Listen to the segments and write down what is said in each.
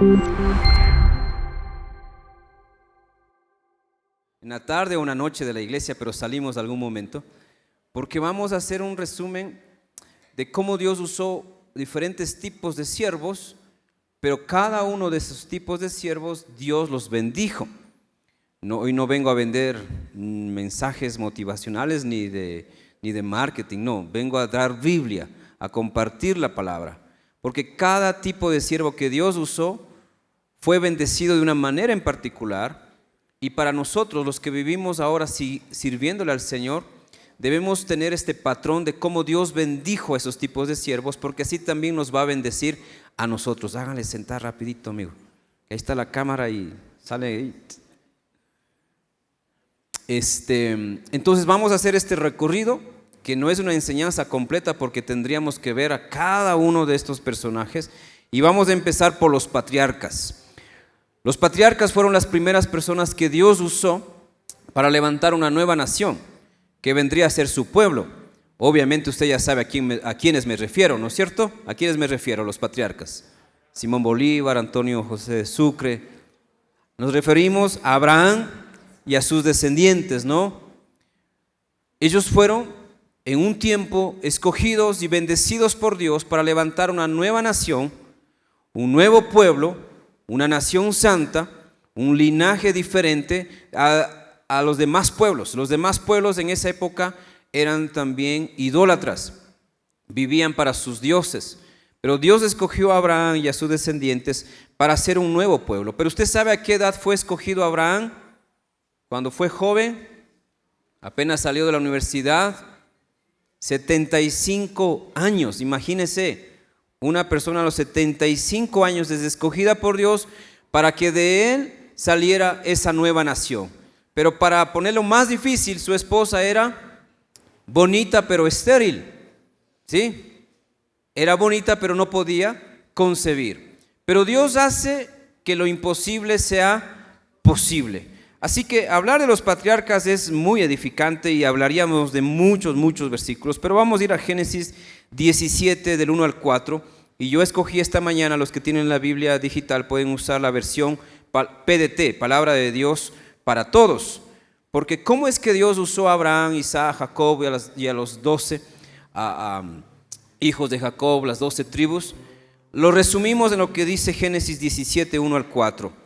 En la tarde o una noche de la iglesia, pero salimos algún momento, porque vamos a hacer un resumen de cómo Dios usó diferentes tipos de siervos, pero cada uno de esos tipos de siervos Dios los bendijo. Hoy no vengo a vender mensajes motivacionales ni de marketing, no, vengo a dar Biblia, a compartir la palabra, porque cada tipo de siervo que Dios usó fue bendecido de una manera en particular. Y para nosotros, los que vivimos ahora sirviéndole al Señor, debemos tener este patrón de cómo Dios bendijo a esos tipos de siervos, porque así también nos va a bendecir a nosotros. Háganle sentar rapidito, amigo. Ahí está la cámara y sale ahí. Entonces vamos a hacer este recorrido, que no es una enseñanza completa porque tendríamos que ver a cada uno de estos personajes, y vamos a empezar por los patriarcas. Los patriarcas fueron las primeras personas que Dios usó para levantar una nueva nación, que vendría a ser su pueblo. Obviamente usted ya sabe a quiénes me refiero, ¿no es cierto? ¿A quiénes me refiero? Los patriarcas. Simón Bolívar, Antonio José de Sucre. Nos referimos a Abraham y a sus descendientes, ¿no? Ellos fueron en un tiempo escogidos y bendecidos por Dios para levantar una nueva nación, un nuevo pueblo, una nación santa, un linaje diferente a los demás pueblos. Los demás pueblos en esa época eran también idólatras, vivían para sus dioses, pero Dios escogió a Abraham y a sus descendientes para hacer un nuevo pueblo. Pero usted sabe a qué edad fue escogido Abraham. Cuando fue joven, apenas salió de la universidad, 75 años, imagínese. Una persona a los 75 años es escogida por Dios para que de él saliera esa nueva nación. Pero para ponerlo más difícil, su esposa era bonita pero estéril, ¿sí? Era bonita pero no podía concebir. Pero Dios hace que lo imposible sea posible. Así que hablar de los patriarcas es muy edificante y hablaríamos de muchos versículos, pero vamos a ir a Génesis 17 del 1 al 4, y yo escogí esta mañana, los que tienen la Biblia digital pueden usar la versión PDT, Palabra de Dios para Todos, porque ¿cómo es que Dios usó a Abraham, Isaac, Jacob y a los 12 hijos de Jacob, las 12 tribus? Lo resumimos en lo que dice Génesis 17, 1 al 4.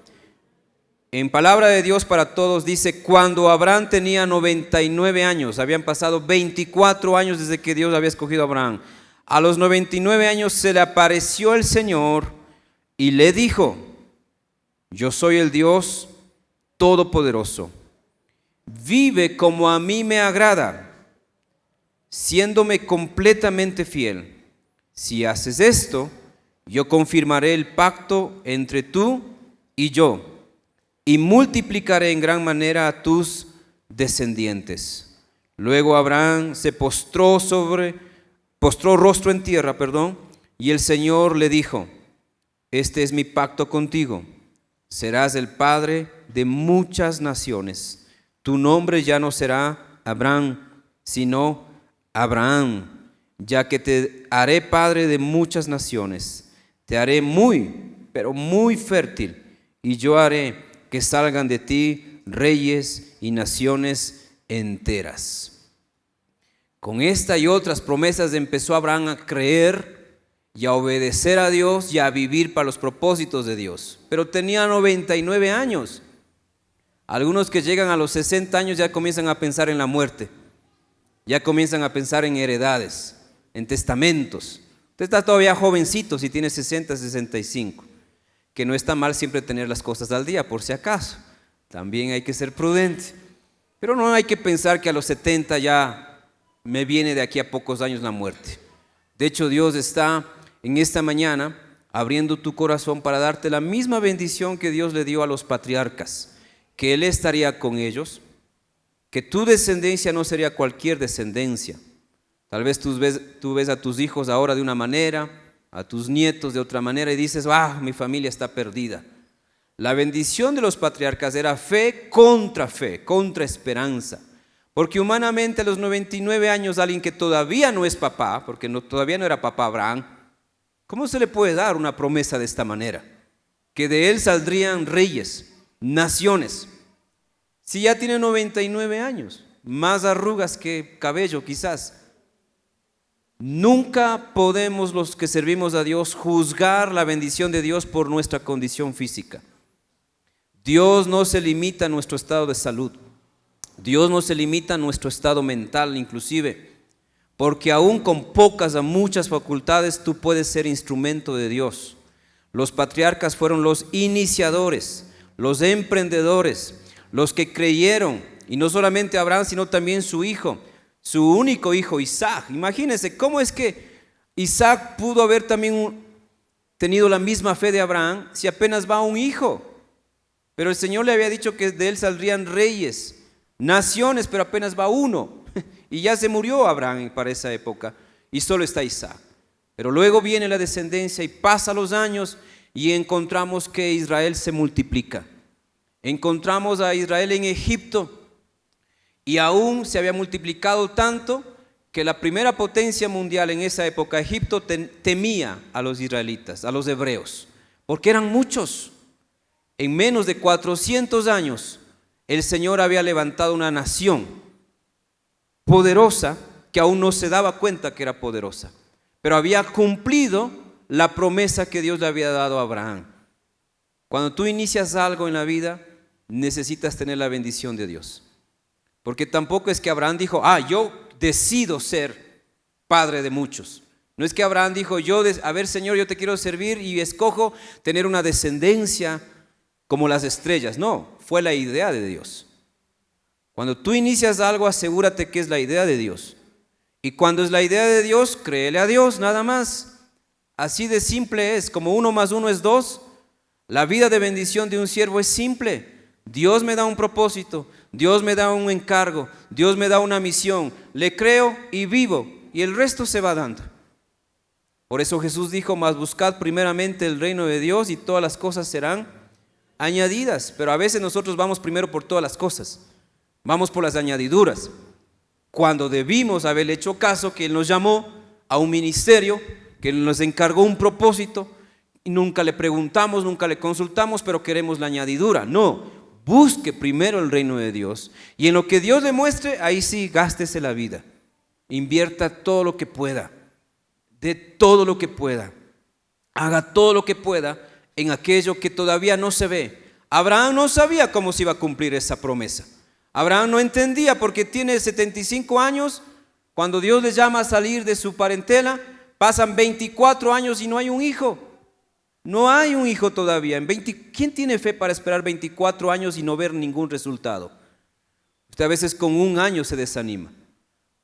En Palabra de Dios para Todos dice: cuando Abraham tenía 99 años, habían pasado 24 años desde que Dios había escogido a Abraham. A los 99 años se le apareció el Señor y le dijo: yo soy el Dios Todopoderoso. Vive como a mí me agrada, siéndome completamente fiel. Si haces esto, yo confirmaré el pacto entre tú y yo, y multiplicaré en gran manera a tus descendientes. Luego Abraham se postró rostro en tierra, y el Señor le dijo: este es mi pacto contigo, serás el padre de muchas naciones. Tu nombre ya no será Abraham, sino Abraham, ya que te haré padre de muchas naciones. Te haré pero muy fértil, y yo haré que salgan de ti reyes y naciones enteras. Con esta y otras promesas empezó Abraham a creer y a obedecer a Dios y a vivir para los propósitos de Dios. Pero tenía 99 años. Algunos que llegan a los 60 años ya comienzan a pensar en la muerte, ya comienzan a pensar en heredades, en testamentos. Usted está todavía jovencito si tiene 60, 65. Que no está mal siempre tener las cosas al día, por si acaso. También hay que ser prudente. Pero no hay que pensar que a los 70 ya me viene de aquí a pocos años la muerte. De hecho, Dios está en esta mañana abriendo tu corazón para darte la misma bendición que Dios le dio a los patriarcas, que Él estaría con ellos, que tu descendencia no sería cualquier descendencia. Tal vez tú ves a tus hijos ahora de una manera, a tus nietos de otra manera, y dices: mi familia está perdida. La bendición de los patriarcas era fe, contra esperanza. Porque humanamente a los 99 años, alguien que todavía no es papá, porque todavía no era papá Abraham, ¿cómo se le puede dar una promesa de esta manera? que de él saldrían reyes, naciones. Si ya tiene 99 años, más arrugas que cabello quizás. Nunca podemos los que servimos a Dios juzgar la bendición de Dios por nuestra condición física. Dios no se limita a nuestro estado de salud. Dios no se limita a nuestro estado mental inclusive. Porque aún con pocas a muchas facultades tú puedes ser instrumento de Dios. Los patriarcas fueron los iniciadores, los emprendedores, los que creyeron, y no solamente Abraham, sino también su hijo, su único hijo Isaac. Imagínense cómo es que Isaac pudo haber también tenido la misma fe de Abraham si apenas va un hijo. Pero el Señor le había dicho que de él saldrían reyes, naciones, pero apenas va uno. Y ya se murió Abraham para esa época y solo está Isaac. Pero luego viene la descendencia y pasan los años y encontramos que Israel se multiplica. Encontramos a Israel en Egipto y aún se había multiplicado tanto que la primera potencia mundial en esa época, Egipto, temía a los israelitas, a los hebreos, porque eran muchos. En menos de 400 años el Señor había levantado una nación poderosa que aún no se daba cuenta que era poderosa, pero había cumplido la promesa que Dios le había dado a Abraham. Cuando tú inicias algo en la vida, necesitas tener la bendición de Dios, porque tampoco es que Abraham dijo, yo decido ser padre de muchos. No es que Abraham dijo, a ver Señor, yo te quiero servir y escojo tener una descendencia como las estrellas. No, fue la idea de Dios. Cuando tú inicias algo, asegúrate que es la idea de Dios. Y cuando es la idea de Dios, créele a Dios, nada más. Así de simple es, como 1 más 1 es 2. La vida de bendición de un siervo es simple. Dios me da un propósito, Dios me da un encargo, Dios me da una misión. Le creo y vivo, y el resto se va dando. Por eso Jesús dijo, mas buscad primeramente el reino de Dios y todas las cosas serán añadidas. Pero a veces nosotros vamos primero por todas las cosas. Vamos por las añadiduras, cuando debimos haberle hecho caso que Él nos llamó a un ministerio, que Él nos encargó un propósito, y nunca le preguntamos, nunca le consultamos, pero queremos la añadidura. No, busque primero el reino de Dios, y en lo que Dios le muestre, ahí sí, gástese la vida, invierta todo lo que pueda, de todo lo que pueda, haga todo lo que pueda en aquello que todavía no se ve. Abraham no sabía cómo se iba a cumplir esa promesa. Abraham no entendía porque tiene 75 años, cuando Dios le llama a salir de su parentela, pasan 24 años y no hay un hijo. No hay un hijo todavía. ¿Quién tiene fe para esperar 24 años y no ver ningún resultado? Usted a veces con un año se desanima.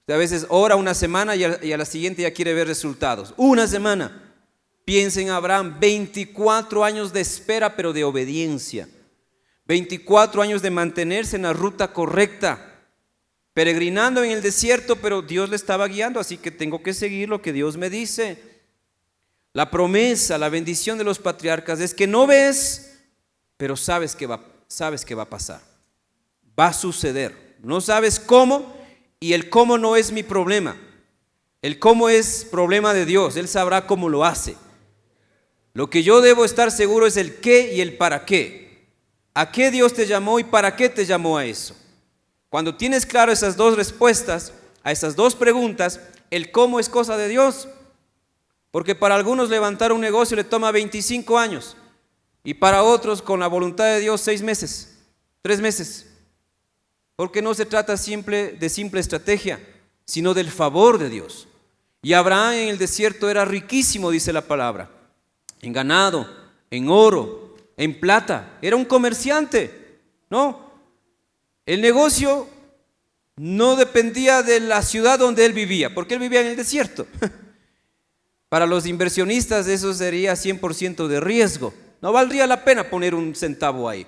Usted a veces ora una semana y a la siguiente ya quiere ver resultados. Una semana. Piensa en Abraham, 24 años de espera pero de obediencia. 24 años de mantenerse en la ruta correcta, peregrinando en el desierto, pero Dios le estaba guiando, así que tengo que seguir lo que Dios me dice. La promesa, la bendición de los patriarcas es que no ves, pero sabes que va a pasar. Va a suceder. No sabes cómo, y el cómo no es mi problema. El cómo es problema de Dios, Él sabrá cómo lo hace. Lo que yo debo estar seguro es el qué y el para qué. ¿A qué Dios te llamó y para qué te llamó a eso? Cuando tienes claro esas dos respuestas a esas dos preguntas, el cómo es cosa de Dios. Porque para algunos levantar un negocio le toma 25 años y para otros con la voluntad de Dios 6 meses, 3 meses. Porque no se trata de simple estrategia, sino del favor de Dios. Y Abraham en el desierto era riquísimo, dice la palabra, en ganado, en oro, en plata. Era un comerciante, ¿no? El negocio no dependía de la ciudad donde él vivía, porque él vivía en el desierto. Para los inversionistas eso sería 100% de riesgo. No valdría la pena poner un centavo ahí.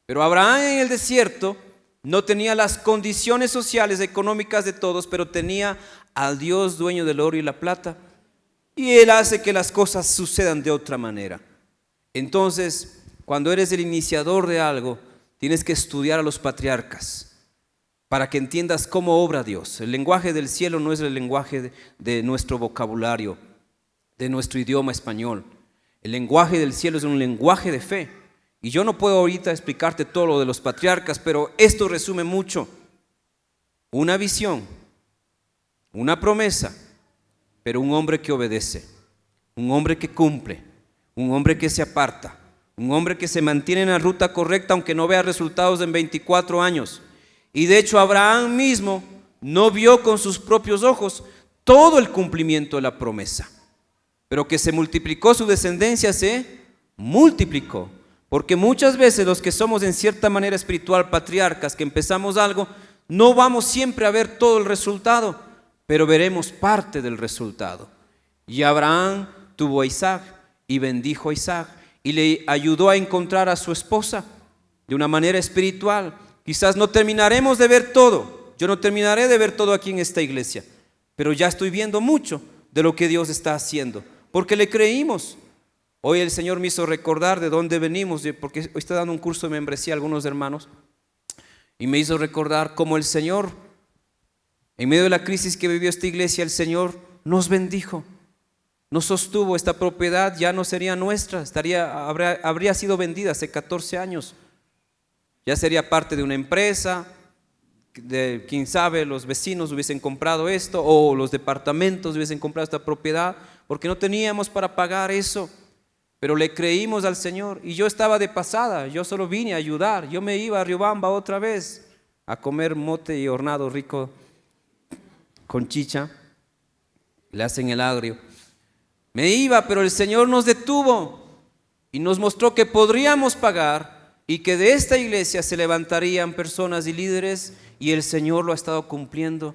Pero Abraham en el desierto no tenía las condiciones sociales, económicas de todos, pero tenía al Dios dueño del oro y la plata. Y Él hace que las cosas sucedan de otra manera. Entonces, cuando eres el iniciador de algo, tienes que estudiar a los patriarcas para que entiendas cómo obra Dios. El lenguaje del cielo no es el lenguaje de nuestro vocabulario, de nuestro idioma español. El lenguaje del cielo es un lenguaje de fe. Y yo no puedo ahorita explicarte todo lo de los patriarcas, pero esto resume mucho. Una visión, una promesa, pero un hombre que obedece, un hombre que cumple, un hombre que se aparta, un hombre que se mantiene en la ruta correcta aunque no vea resultados en 24 años. Y de hecho Abraham mismo no vio con sus propios ojos todo el cumplimiento de la promesa, pero que se multiplicó su descendencia, se multiplicó. Porque muchas veces los que somos en cierta manera espiritual patriarcas, que empezamos algo, no vamos siempre a ver todo el resultado, pero veremos parte del resultado. Y Abraham tuvo a Isaac y bendijo a Isaac y le ayudó a encontrar a su esposa de una manera espiritual. Quizás no terminaremos de ver todo, yo no terminaré de ver todo aquí en esta iglesia, pero ya estoy viendo mucho de lo que Dios está haciendo, porque le creímos. Hoy el Señor me hizo recordar de dónde venimos, porque hoy está dando un curso de membresía a algunos hermanos, y me hizo recordar cómo el Señor, en medio de la crisis que vivió esta iglesia, el Señor nos bendijo, nos sostuvo. Esta propiedad ya no sería nuestra, habría sido vendida hace 14 años. Ya sería parte de una empresa, quién sabe, los vecinos hubiesen comprado esto, o los departamentos hubiesen comprado esta propiedad, porque no teníamos para pagar eso. Pero le creímos al Señor, y yo estaba de pasada, yo solo vine a ayudar. Yo me iba a Riobamba otra vez a comer mote y hornado rico con chicha, le hacen el agrio. Me iba, pero el Señor nos detuvo y nos mostró que podríamos pagar y que de esta iglesia se levantarían personas y líderes, y el Señor lo ha estado cumpliendo.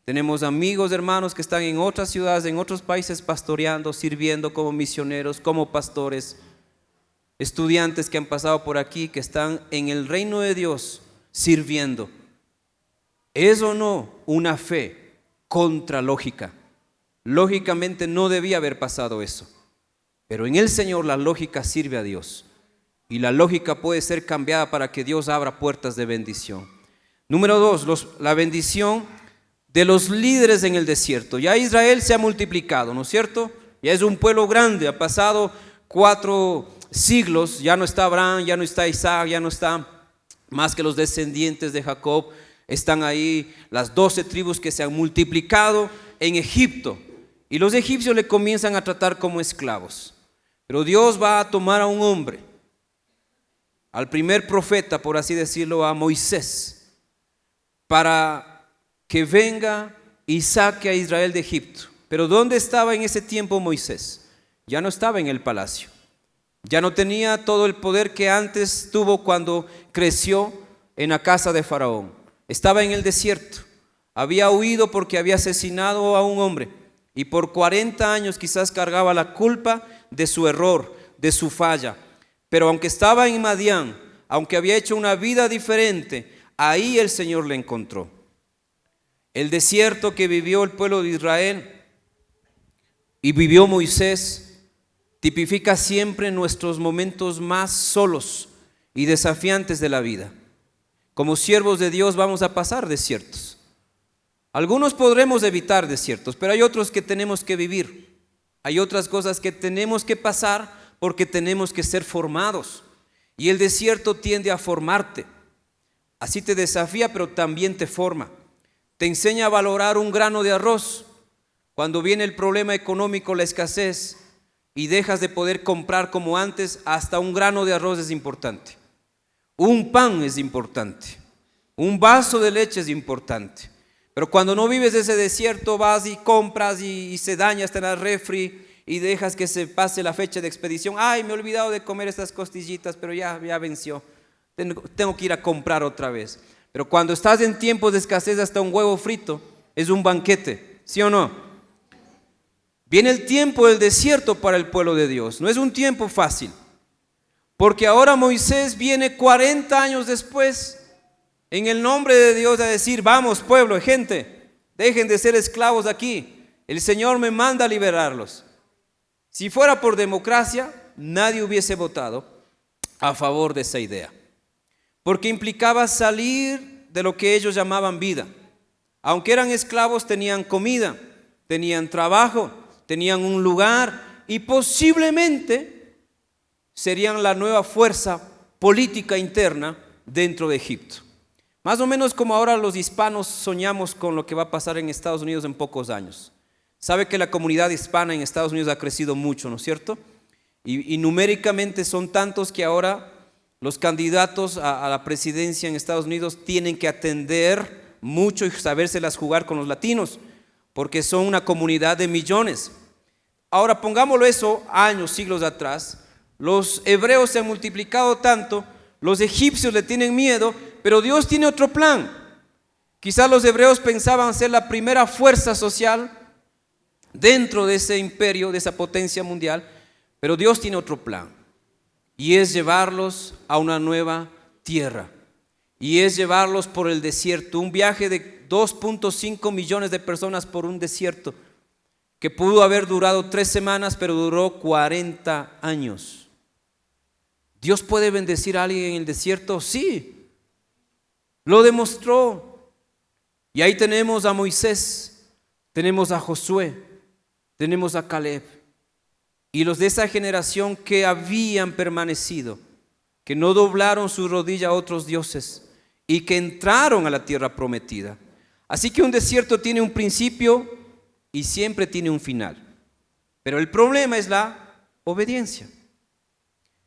Tenemos amigos, hermanos que están en otras ciudades, en otros países pastoreando, sirviendo como misioneros, como pastores, estudiantes que han pasado por aquí, que están en el reino de Dios sirviendo. ¿Es o no una fe contra lógica? Lógicamente no debía haber pasado eso, pero en el Señor la lógica sirve a Dios, y la lógica puede ser cambiada para que Dios abra puertas de bendición. Número 2, la bendición de los líderes en el desierto. Ya Israel se ha multiplicado, ¿no es cierto? Ya es un pueblo grande, ha pasado 4 siglos, ya no está Abraham, ya no está Isaac, ya no está más que los descendientes de Jacob. Están ahí las 12 tribus que se han multiplicado en Egipto, y los egipcios le comienzan a tratar como esclavos. Pero Dios va a tomar a un hombre, al primer profeta, por así decirlo, a Moisés, para que venga y saque a Israel de Egipto. Pero ¿dónde estaba en ese tiempo Moisés? Ya no estaba en el palacio, ya no tenía todo el poder que antes tuvo cuando creció en la casa de Faraón. Estaba en el desierto, había huido porque había asesinado a un hombre, y por 40 años quizás cargaba la culpa de su error, de su falla. Pero aunque estaba en Madián, aunque había hecho una vida diferente, ahí el Señor le encontró. El desierto que vivió el pueblo de Israel y vivió Moisés tipifica siempre nuestros momentos más solos y desafiantes de la vida. Como siervos de Dios vamos a pasar desiertos. Algunos podremos evitar desiertos, pero hay otros que tenemos que vivir. Hay otras cosas que tenemos que pasar porque tenemos que ser formados. Y el desierto tiende a formarte. Así te desafía, pero también te forma. Te enseña a valorar un grano de arroz. Cuando viene el problema económico, la escasez, y dejas de poder comprar como antes, hasta un grano de arroz es importante. Un pan es importante. Un vaso de leche es importante. Pero cuando no vives ese desierto, vas y compras y se daña hasta la refri, y dejas que se pase la fecha de expedición. Ay, me he olvidado de comer estas costillitas, pero ya venció. Tengo que ir a comprar otra vez. Pero cuando estás en tiempos de escasez, hasta un huevo frito es un banquete, ¿sí o no? Viene el tiempo del desierto para el pueblo de Dios. No es un tiempo fácil, porque ahora Moisés viene 40 años después en el nombre de Dios a decir: vamos, pueblo, gente, dejen de ser esclavos aquí. El Señor me manda a liberarlos. Si fuera por democracia, nadie hubiese votado a favor de esa idea, porque implicaba salir de lo que ellos llamaban vida. Aunque eran esclavos, tenían comida, tenían trabajo, tenían un lugar y posiblemente serían la nueva fuerza política interna dentro de Egipto. Más o menos como ahora los hispanos soñamos con lo que va a pasar en Estados Unidos en pocos años. Sabe que la comunidad hispana en Estados Unidos ha crecido mucho, ¿no es cierto? Y numéricamente son tantos que ahora los candidatos a la presidencia en Estados Unidos tienen que atender mucho y sabérselas jugar con los latinos, porque son una comunidad de millones. Ahora pongámoslo eso años, siglos atrás, los hebreos se han multiplicado tanto, los egipcios le tienen miedo, pero Dios tiene otro plan. Quizás los hebreos pensaban ser la primera fuerza social dentro de ese imperio, de esa potencia mundial, pero Dios tiene otro plan, y es llevarlos a una nueva tierra, y es llevarlos por el desierto, un viaje de 2.5 millones de personas por un desierto, que pudo haber durado 3 semanas, pero duró 40 años. ¿Dios puede bendecir a alguien en el desierto? Sí, lo demostró. Y ahí tenemos a Moisés, tenemos a Josué, tenemos a Caleb, y los de esa generación que habían permanecido, que no doblaron su rodilla a otros dioses y que entraron a la tierra prometida. Así que un desierto tiene un principio y siempre tiene un final. Pero el problema es la obediencia.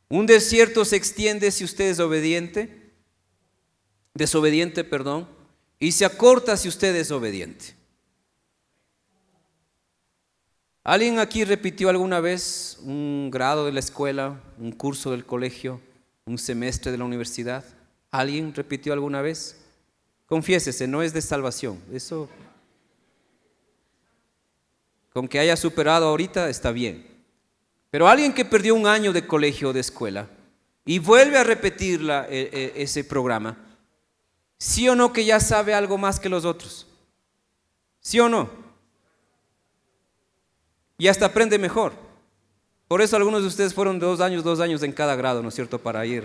Un desierto se extiende si usted es desobediente, y se acorta si usted es obediente. ¿Alguien aquí repitió alguna vez un grado de la escuela, un curso del colegio, un semestre de la universidad? ¿Alguien repitió alguna vez? Confiésese, no es de salvación. Eso, con que haya superado ahorita está bien. Pero alguien que perdió un año de colegio o de escuela y vuelve a repetir ese programa, ¿sí o no que ya sabe algo más que los otros? ¿Sí o no? Y hasta aprende mejor. Por eso algunos de ustedes fueron de 2 años en cada grado, ¿no es cierto?, para ir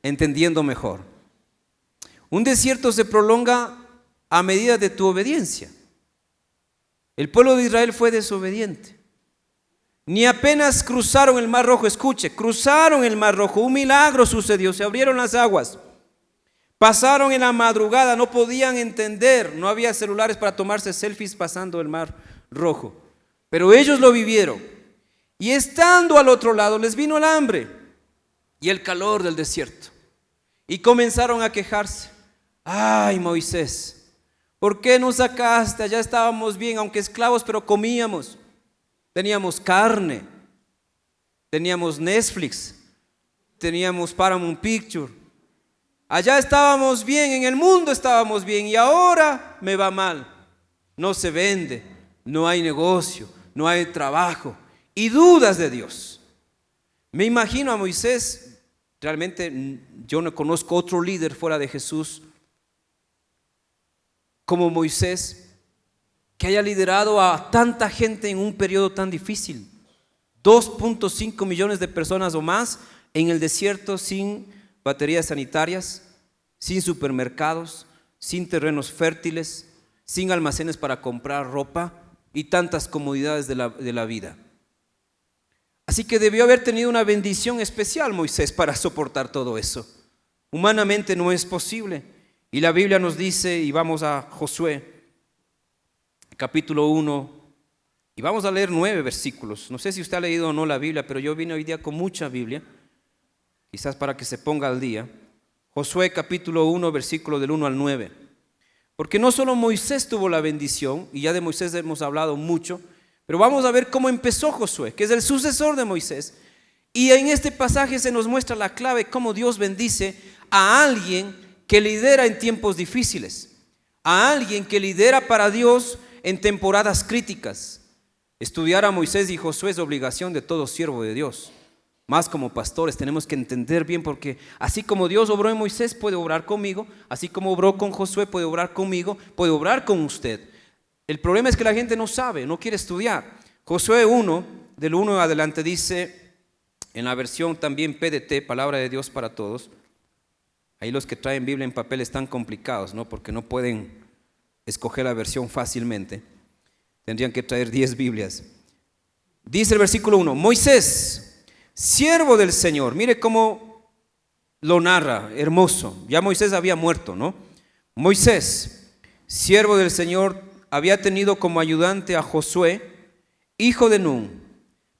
entendiendo mejor. Un desierto se prolonga a medida de tu obediencia. El pueblo de Israel fue desobediente. Ni apenas cruzaron el Mar Rojo, escuche, cruzaron el Mar Rojo, un milagro sucedió, se abrieron las aguas. Pasaron en la madrugada, no podían entender, no había celulares para tomarse selfies pasando el Mar Rojo. Pero ellos lo vivieron. Y estando al otro lado les vino el hambre y el calor del desierto. Y comenzaron a quejarse. Ay, Moisés, ¿por qué nos sacaste? Allá estábamos bien, aunque esclavos, pero comíamos. Teníamos carne, teníamos Netflix, teníamos Paramount Picture. Allá estábamos bien, en el mundo estábamos bien, y ahora me va mal. No se vende, no hay negocio, no hay trabajo y dudas de Dios. Me imagino a Moisés, realmente yo no conozco otro líder fuera de Jesús como Moisés, que haya liderado a tanta gente en un periodo tan difícil. 2.5 millones de personas o más en el desierto, sin baterías sanitarias, sin supermercados, sin terrenos fértiles, sin almacenes para comprar ropa y tantas comodidades de la vida. Así que debió haber tenido una bendición especial Moisés para soportar todo eso. Humanamente no es posible. Y la Biblia nos dice, y vamos a Josué, capítulo 1, y vamos a leer 9 versículos. No sé si usted ha leído o no la Biblia, pero yo vine hoy día con mucha Biblia, quizás para que se ponga al día. Josué capítulo 1, versículo del 1 al 9. Porque no solo Moisés tuvo la bendición, y ya de Moisés hemos hablado mucho, pero vamos a ver cómo empezó Josué, que es el sucesor de Moisés. Y en este pasaje se nos muestra la clave, cómo Dios bendice a alguien que lidera en tiempos difíciles, a alguien que lidera para Dios en temporadas críticas. Estudiar a Moisés y Josué es obligación de todo siervo de Dios. Más como pastores tenemos que entender bien, porque así como Dios obró en Moisés, puede obrar conmigo, así como obró con Josué, puede obrar conmigo, puede obrar con usted. El problema es que la gente no sabe, no quiere estudiar. Josué 1, del 1 adelante dice, en la versión también PDT, Palabra de Dios para Todos. Ahí los que traen Biblia en papel están complicados, ¿no? Porque no pueden escoger la versión fácilmente. Tendrían que traer 10 Biblias. Dice el versículo 1, Moisés, siervo del Señor. Mire cómo lo narra, hermoso. Ya Moisés había muerto, ¿no? Moisés, siervo del Señor, había tenido como ayudante a Josué, hijo de Nun.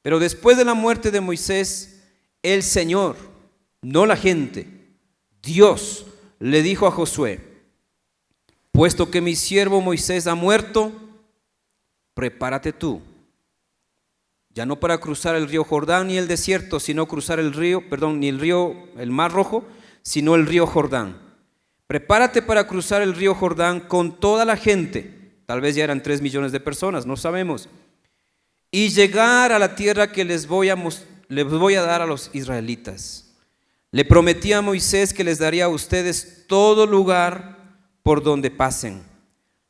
Pero después de la muerte de Moisés, el Señor, no la gente, Dios le dijo a Josué: puesto que mi siervo Moisés ha muerto, prepárate tú, ya no para cruzar el río Jordán ni el desierto, sino cruzar el río, ni el mar Rojo, sino el río Jordán. Prepárate para cruzar el río Jordán con toda la gente, tal vez ya eran 3 millones de personas, no sabemos, y llegar a la tierra que les voy a dar a los israelitas. Le prometí a Moisés que les daría a ustedes todo lugar por donde pasen.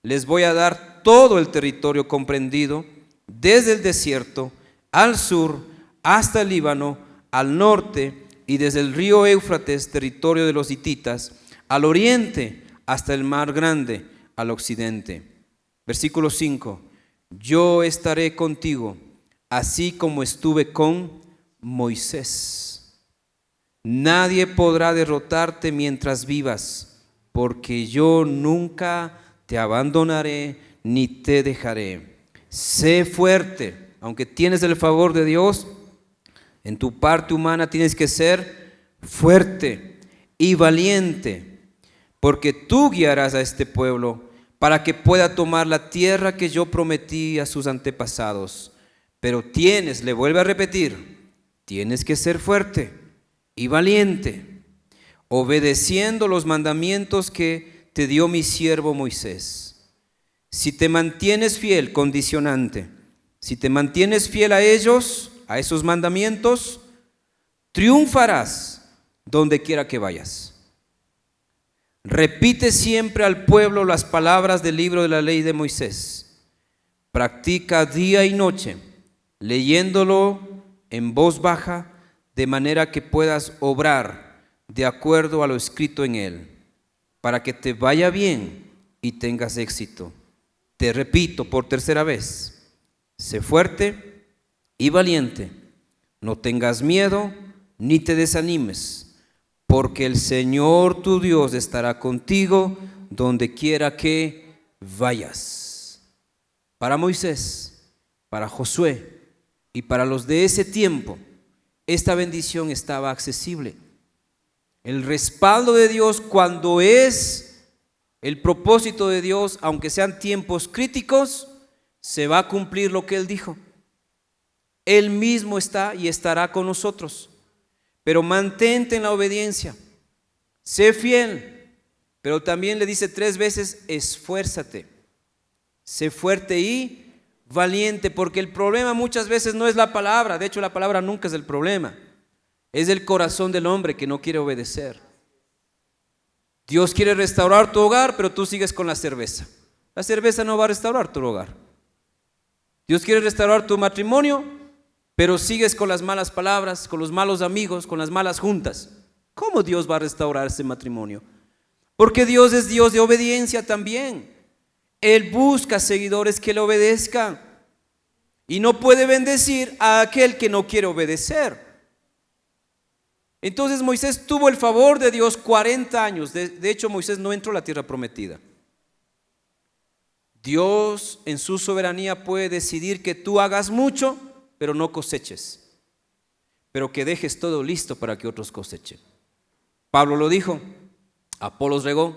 Les voy a dar todo el territorio comprendido, desde el desierto al sur hasta el Líbano, al norte, y desde el río Éufrates, territorio de los hititas, al oriente hasta el mar grande, al occidente. Versículo 5. Yo estaré contigo, así como estuve con Moisés. Nadie podrá derrotarte mientras vivas, porque yo nunca te abandonaré ni te dejaré. Sé fuerte, aunque tienes el favor de Dios, en tu parte humana tienes que ser fuerte y valiente, porque tú guiarás a este pueblo para que pueda tomar la tierra que yo prometí a sus antepasados. Pero le vuelve a repetir, tienes que ser fuerte y valiente, obedeciendo los mandamientos que te dio mi siervo Moisés. Si te mantienes fiel, condicionante, si te mantienes fiel a ellos, a esos mandamientos, triunfarás donde quiera que vayas. Repite siempre al pueblo las palabras del libro de la ley de Moisés. Practica día y noche, leyéndolo en voz baja, de manera que puedas obrar de acuerdo a lo escrito en él, para que te vaya bien y tengas éxito. Te repito por tercera vez, sé fuerte y valiente, no tengas miedo ni te desanimes, porque el Señor tu Dios estará contigo donde quiera que vayas. Para Moisés, para Josué y para los de ese tiempo, esta bendición estaba accesible. El respaldo de Dios, cuando es el propósito de Dios, aunque sean tiempos críticos, se va a cumplir lo que Él dijo. Él mismo está y estará con nosotros. Pero mantente en la obediencia, sé fiel, pero también le dice 3 veces, esfuérzate, sé fuerte y valiente, porque el problema muchas veces no es la palabra, de hecho la palabra nunca es el problema, es el corazón del hombre que no quiere obedecer. Dios quiere restaurar tu hogar, pero tú sigues con la cerveza. La cerveza no va a restaurar tu hogar. Dios quiere restaurar tu matrimonio, pero sigues con las malas palabras, con los malos amigos, con las malas juntas. ¿Cómo Dios va a restaurar ese matrimonio? Porque Dios es Dios de obediencia también. Él busca seguidores que le obedezcan y no puede bendecir a aquel que no quiere obedecer. Entonces Moisés tuvo el favor de Dios 40 años. De hecho, Moisés no entró a la tierra prometida. Dios en su soberanía puede decidir que tú hagas mucho, pero no coseches, pero que dejes todo listo para que otros cosechen. Pablo lo dijo, Apolos regó,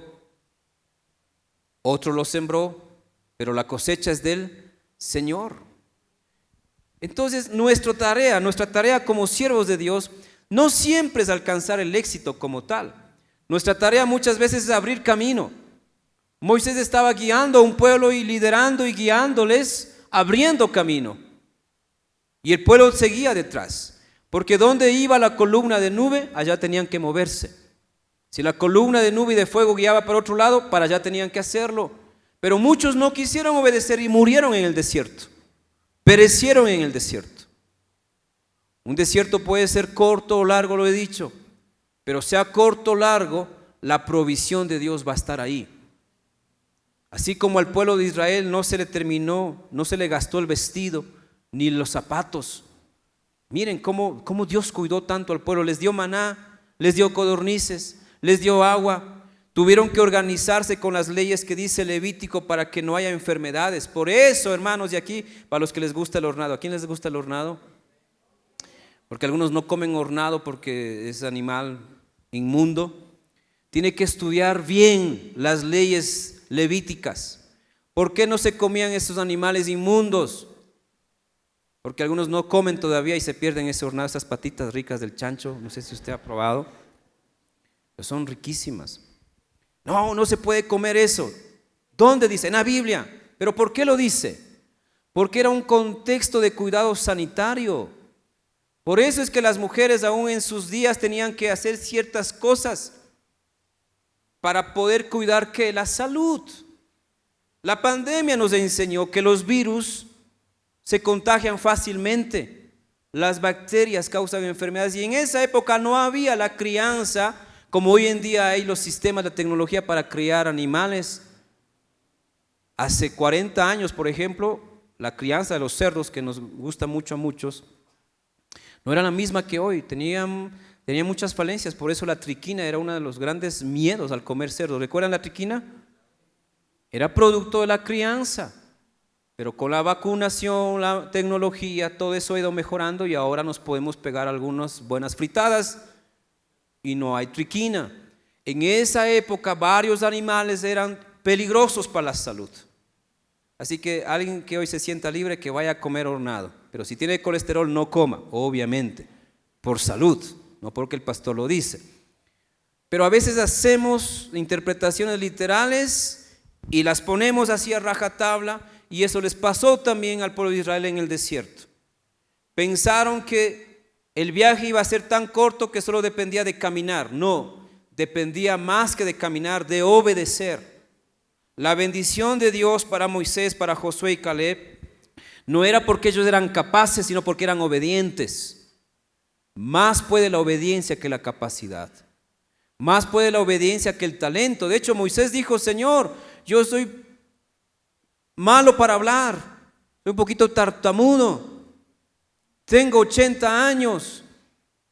otro lo sembró, pero la cosecha es del Señor. Entonces nuestra tarea como siervos de Dios no siempre es alcanzar el éxito como tal. Nuestra tarea muchas veces es abrir camino. Moisés estaba guiando a un pueblo y liderando y guiándoles, abriendo camino. Y el pueblo seguía detrás, porque donde iba la columna de nube, allá tenían que moverse. Si la columna de nube y de fuego guiaba para otro lado, para allá tenían que hacerlo. Pero muchos no quisieron obedecer y murieron en el desierto, perecieron en el desierto. Un desierto puede ser corto o largo, lo he dicho, pero sea corto o largo, la provisión de Dios va a estar ahí. Así como al pueblo de Israel no se le gastó el vestido, ni los zapatos. Miren cómo Dios cuidó tanto al pueblo, les dio maná, les dio codornices, les dio agua. Tuvieron que organizarse con las leyes que dice Levítico para que no haya enfermedades. Por eso, hermanos, y aquí, para los que les gusta el hornado, ¿a quién les gusta el hornado? Porque algunos no comen hornado porque es animal inmundo. Tiene que estudiar bien las leyes levíticas. ¿Por qué no se comían esos animales inmundos? Porque algunos no comen todavía y se pierden ese hornado, esas patitas ricas del chancho. No sé si usted ha probado, pero son riquísimas. No se puede comer eso. ¿Dónde dice? En la Biblia. ¿Pero por qué lo dice? Porque era un contexto de cuidado sanitario. Por eso es que las mujeres aún en sus días tenían que hacer ciertas cosas para poder cuidar ¿qué? La salud. La pandemia nos enseñó que los virus se contagian fácilmente. Las bacterias causan enfermedades y en esa época no había la crianza como hoy en día hay los sistemas de tecnología para criar animales. Hace 40 años, por ejemplo, la crianza de los cerdos, que nos gusta mucho a muchos, no era la misma que hoy, tenía muchas falencias. Por eso la triquina era uno de los grandes miedos al comer cerdo. ¿Recuerdan la triquina? Era producto de la crianza, pero con la vacunación, la tecnología, todo eso ha ido mejorando y ahora nos podemos pegar algunas buenas fritadas y no hay triquina. En esa época varios animales eran peligrosos para la salud. Así que alguien que hoy se sienta libre que vaya a comer hornado, pero si tiene colesterol no coma, obviamente, por salud, no porque el pastor lo dice. Pero a veces hacemos interpretaciones literales y las ponemos así a rajatabla, y eso les pasó también al pueblo de Israel en el desierto. Pensaron que el viaje iba a ser tan corto que solo dependía de caminar. No, dependía más que de caminar, de obedecer. La bendición de Dios para Moisés, para Josué y Caleb, no era porque ellos eran capaces, sino porque eran obedientes. Más puede la obediencia que la capacidad. Más puede la obediencia que el talento. De hecho, Moisés dijo: Señor, yo soy malo para hablar, soy un poquito tartamudo, tengo 80 años,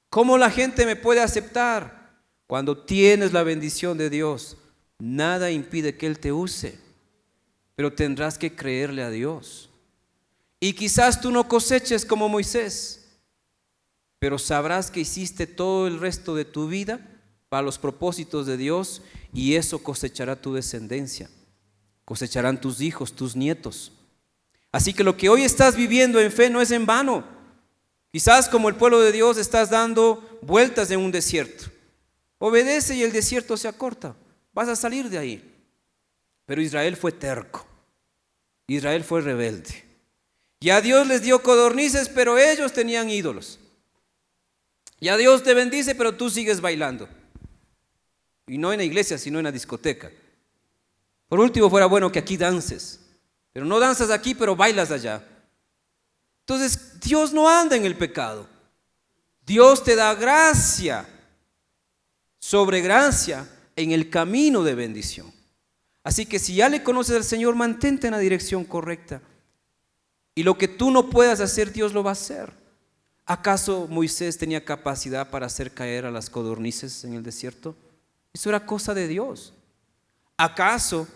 ¿cómo la gente me puede aceptar? Cuando tienes la bendición de Dios, nada impide que Él te use, pero tendrás que creerle a Dios. Y quizás tú no coseches como Moisés, pero sabrás que hiciste todo el resto de tu vida para los propósitos de Dios, y eso cosechará tu descendencia, cosecharán tus hijos, tus nietos. Así que lo que hoy estás viviendo en fe no es en vano. Quizás como el pueblo de Dios estás dando vueltas en un desierto. Obedece y el desierto se acorta, vas a salir de ahí. Pero Israel fue terco, Israel fue rebelde. Ya Dios les dio codornices, pero ellos tenían ídolos. Ya Dios te bendice, pero tú sigues bailando. Y no en la iglesia, sino en la discoteca. Por último, fuera bueno que aquí dances, pero no danzas aquí, pero bailas allá. Entonces, Dios no anda en el pecado. Dios te da gracia sobre gracia en el camino de bendición. Así que si ya le conoces al Señor, mantente en la dirección correcta. Y lo que tú no puedas hacer, Dios lo va a hacer. ¿Acaso Moisés tenía capacidad para hacer caer a las codornices en el desierto? Eso era cosa de Dios. ¿Acaso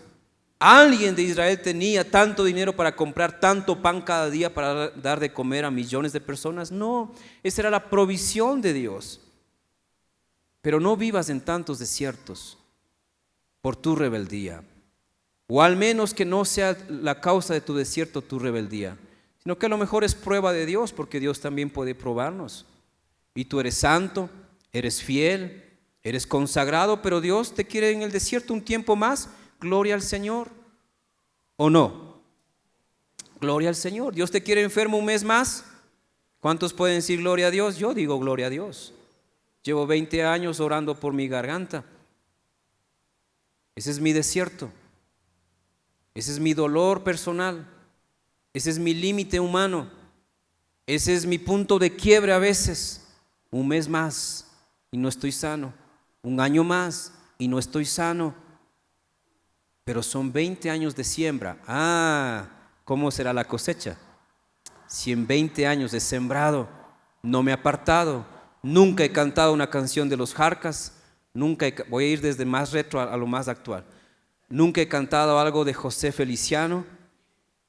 alguien de Israel tenía tanto dinero para comprar tanto pan cada día para dar de comer a millones de personas? No, esa era la provisión de Dios. Pero no vivas en tantos desiertos por tu rebeldía, o al menos que no sea la causa de tu desierto tu rebeldía, sino que a lo mejor es prueba de Dios, porque Dios también puede probarnos. Y tú eres santo, eres fiel, eres consagrado, pero Dios te quiere en el desierto un tiempo más. Gloria al Señor, ¿o no? Gloria al Señor. Dios te quiere enfermo un mes más. ¿Cuántos pueden decir gloria a Dios? Yo digo gloria a Dios. Llevo 20 años orando por mi garganta. Ese es mi desierto. Ese es mi dolor personal. Ese es mi límite humano. Ese es mi punto de quiebre a veces. Un mes más y no estoy sano. Un año más y no estoy sano. Pero son 20 años de siembra. ¿Cómo será la cosecha? si en 20 años he sembrado, no me he apartado, nunca he cantado una canción de los Jarcas, voy a ir desde más retro a lo más actual, nunca he cantado algo de José Feliciano,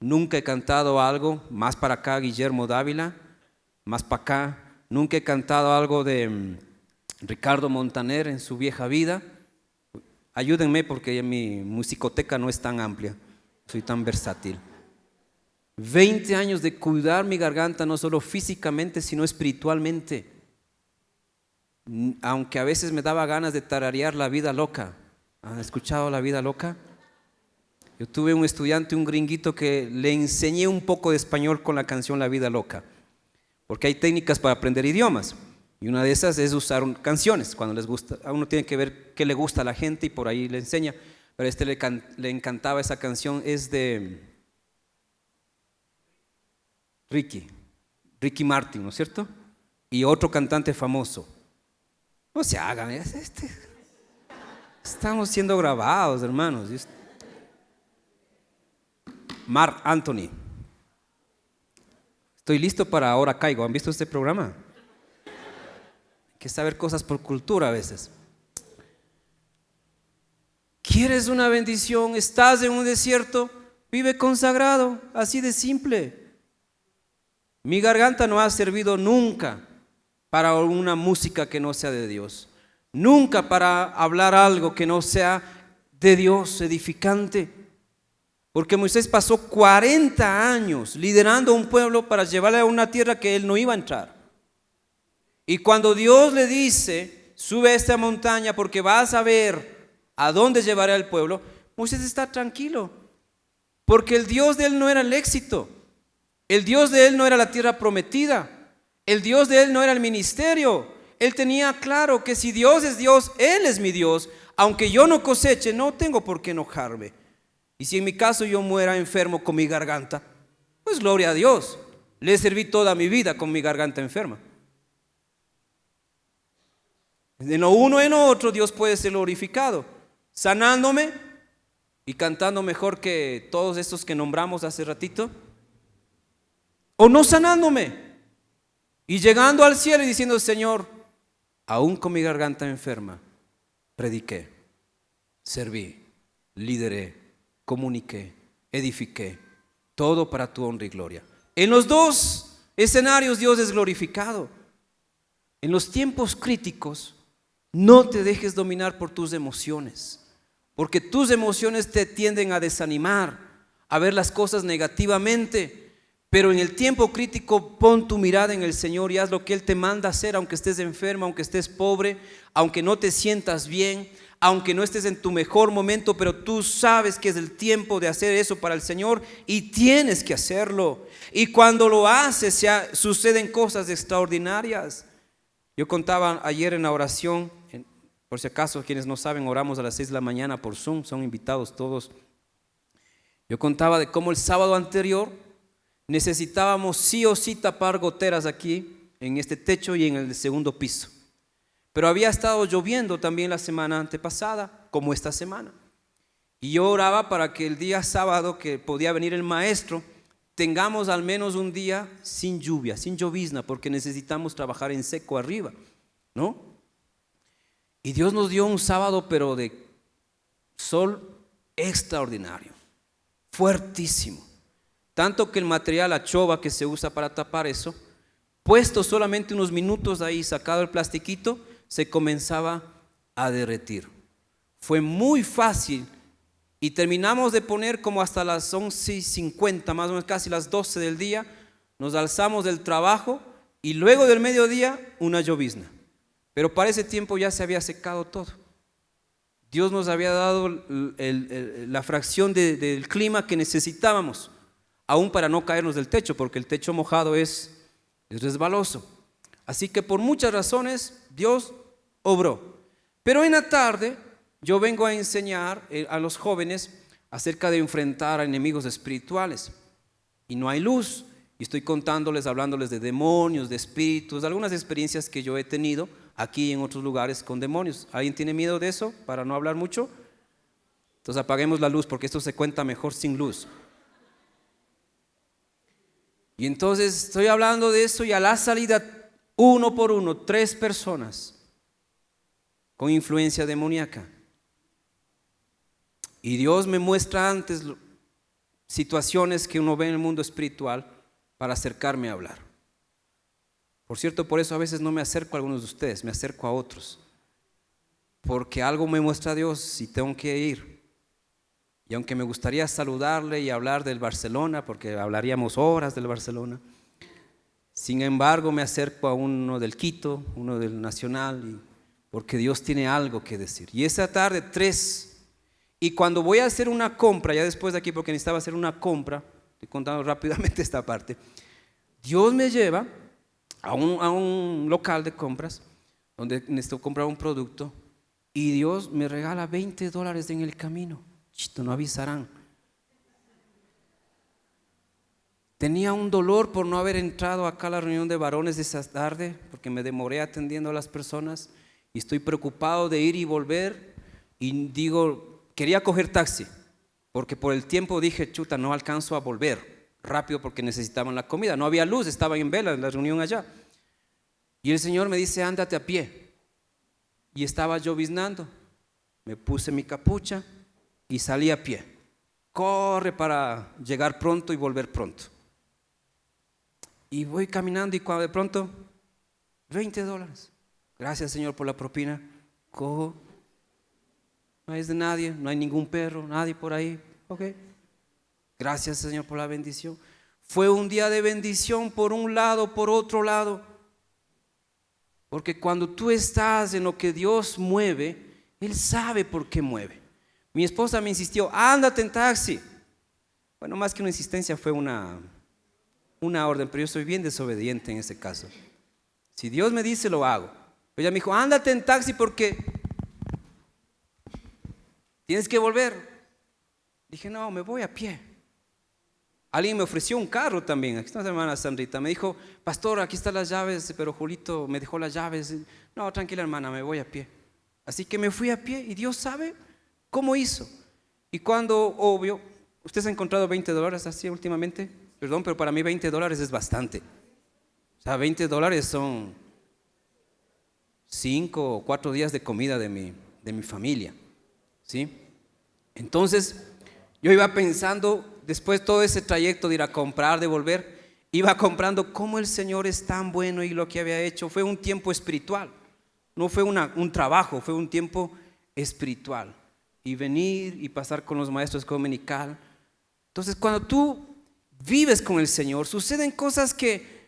nunca he cantado algo, más para acá Guillermo Dávila, más para acá, nunca he cantado algo de Ricardo Montaner en su vieja vida. Ayúdenme porque mi musicoteca no es tan amplia, soy tan versátil. 20 años de cuidar mi garganta, no solo físicamente, sino espiritualmente. Aunque a veces me daba ganas de tararear La Vida Loca. ¿Han escuchado La Vida Loca? Yo tuve un estudiante, un gringuito, que le enseñé un poco de español con la canción La Vida Loca, porque hay técnicas para aprender idiomas. Y una de esas es usar canciones, cuando les gusta. A uno tiene que ver qué le gusta a la gente y por ahí le enseña. Pero a le encantaba esa canción, es de Ricky Martin, ¿no es cierto? Y otro cantante famoso. No se hagan, estamos siendo grabados, hermanos. Marc Anthony. Estoy listo para Ahora Caigo. ¿Han visto este programa? Hay que saber cosas por cultura a veces. ¿Quieres una bendición? ¿Estás en un desierto? Vive consagrado, así de simple. Mi garganta no ha servido nunca para una música que no sea de Dios, nunca para hablar algo que no sea de Dios, edificante. Porque Moisés pasó 40 años liderando a un pueblo para llevarle a una tierra que él no iba a entrar. Y cuando Dios le dice, sube a esta montaña porque vas a ver a dónde llevaré al pueblo, Moisés está tranquilo, porque el Dios de él no era el éxito, el Dios de él no era la tierra prometida, el Dios de él no era el ministerio. Él tenía claro que si Dios es Dios, Él es mi Dios. Aunque yo no coseche, no tengo por qué enojarme. Y si en mi caso yo muera enfermo con mi garganta, pues gloria a Dios, le serví toda mi vida con mi garganta enferma. En lo uno en lo otro Dios puede ser glorificado, sanándome y cantando mejor que todos estos que nombramos hace ratito, o no sanándome y llegando al cielo y diciendo, Señor, aún con mi garganta enferma, prediqué, serví, lideré, comuniqué, edifiqué, todo para tu honra y gloria. En los dos escenarios Dios es glorificado. En los tiempos críticos, no te dejes dominar por tus emociones, porque tus emociones te tienden a desanimar, a ver las cosas negativamente. Pero en el tiempo crítico pon tu mirada en el Señor y haz lo que Él te manda hacer, aunque estés enfermo, aunque estés pobre, aunque no te sientas bien, aunque no estés en tu mejor momento, pero tú sabes que es el tiempo de hacer eso para el Señor y tienes que hacerlo. Y cuando lo haces suceden cosas extraordinarias. Yo contaba ayer en la oración, por si acaso quienes no saben, oramos a las 6 de la mañana por Zoom, son invitados todos. Yo contaba de cómo el sábado anterior necesitábamos sí o sí tapar goteras aquí en este techo y en el segundo piso, pero había estado lloviendo también la semana antepasada como esta semana, y yo oraba para que el día sábado que podía venir el maestro tengamos al menos un día sin lluvia, sin llovizna, porque necesitamos trabajar en seco arriba, ¿no? Y Dios nos dio un sábado pero de sol extraordinario, fuertísimo. Tanto que el material achova que se usa para tapar eso, puesto solamente unos minutos ahí, sacado el plastiquito, se comenzaba a derretir. Fue muy fácil y terminamos de poner como hasta las 11:50, más o menos casi las 12 del día. Nos alzamos del trabajo y luego del mediodía una llovizna. Pero para ese tiempo ya se había secado todo. Dios nos había dado la fracción del clima que necesitábamos, aún para no caernos del techo, porque el techo mojado es resbaloso. Así que por muchas razones Dios obró. Pero en la tarde yo vengo a enseñar a los jóvenes acerca de enfrentar a enemigos espirituales. Y no hay luz. Y estoy contándoles, hablándoles de demonios, de espíritus, de algunas experiencias que yo he tenido aquí y en otros lugares con demonios. ¿Alguien tiene miedo de eso para no hablar mucho? Entonces apaguemos la luz porque esto se cuenta mejor sin luz. Y entonces estoy hablando de eso y a la salida, uno por uno, 3 personas con influencia demoníaca. Y Dios me muestra antes situaciones que uno ve en el mundo espiritual para acercarme a hablar. Por cierto, por eso a veces no me acerco a algunos de ustedes, me acerco a otros. Porque algo me muestra Dios y tengo que ir. Y aunque me gustaría saludarle y hablar del Barcelona, porque hablaríamos horas del Barcelona, sin embargo me acerco a uno del Quito, uno del Nacional, porque Dios tiene algo que decir. Y esa tarde 3. Y cuando voy a hacer una compra, ya después de aquí, porque necesitaba hacer una compra, estoy contando rápidamente esta parte, Dios me lleva a un local de compras donde necesito comprar un producto y Dios me regala $20 en el camino. Chito, no avisarán. Tenía un dolor por no haber entrado acá a la reunión de varones de esa tarde, porque me demoré atendiendo a las personas y estoy preocupado de ir y volver. Y digo, quería coger taxi, porque por el tiempo dije, chuta, no alcanzo a volver rápido porque necesitaban la comida. No había luz, estaban en vela en la reunión allá. Y el Señor me dice, ándate a pie. Y estaba lloviznando. Me puse mi capucha y salí a pie. Corre para llegar pronto y volver pronto. Y voy caminando y cuando de pronto, $20. Gracias, Señor, por la propina. Cojo. No es de nadie, no hay ningún perro, nadie por ahí. Ok. Gracias, Señor, por la bendición. Fue un día de bendición por un lado, por otro lado. Porque cuando tú estás en lo que Dios mueve, Él sabe por qué mueve. Mi esposa me insistió, ándate en taxi. Bueno, más que una insistencia fue una orden, pero yo soy bien desobediente en ese caso. Si Dios me dice, lo hago. Pero ella me dijo, ándate en taxi porque tienes que volver. Dije, no, me voy a pie. Alguien me ofreció un carro también. Aquí está la hermana Sandrita. Me dijo, pastor, aquí están las llaves, pero Julito me dejó las llaves. No, tranquila hermana, me voy a pie. Así que me fui a pie y Dios sabe cómo hizo. Y cuando, obvio, ¿usted se ha encontrado $20 así últimamente? Perdón, pero para mí $20 es bastante. O sea, $20 son 5 o 4 días de comida de mi familia. ¿Sí? Entonces, yo iba pensando, después de todo ese trayecto de ir a comprar, de volver, iba comprando cómo el Señor es tan bueno y lo que había hecho. Fue un tiempo espiritual, no fue un trabajo, fue un tiempo espiritual. Y venir y pasar con los maestros dominical. Entonces, cuando tú vives con el Señor, suceden cosas que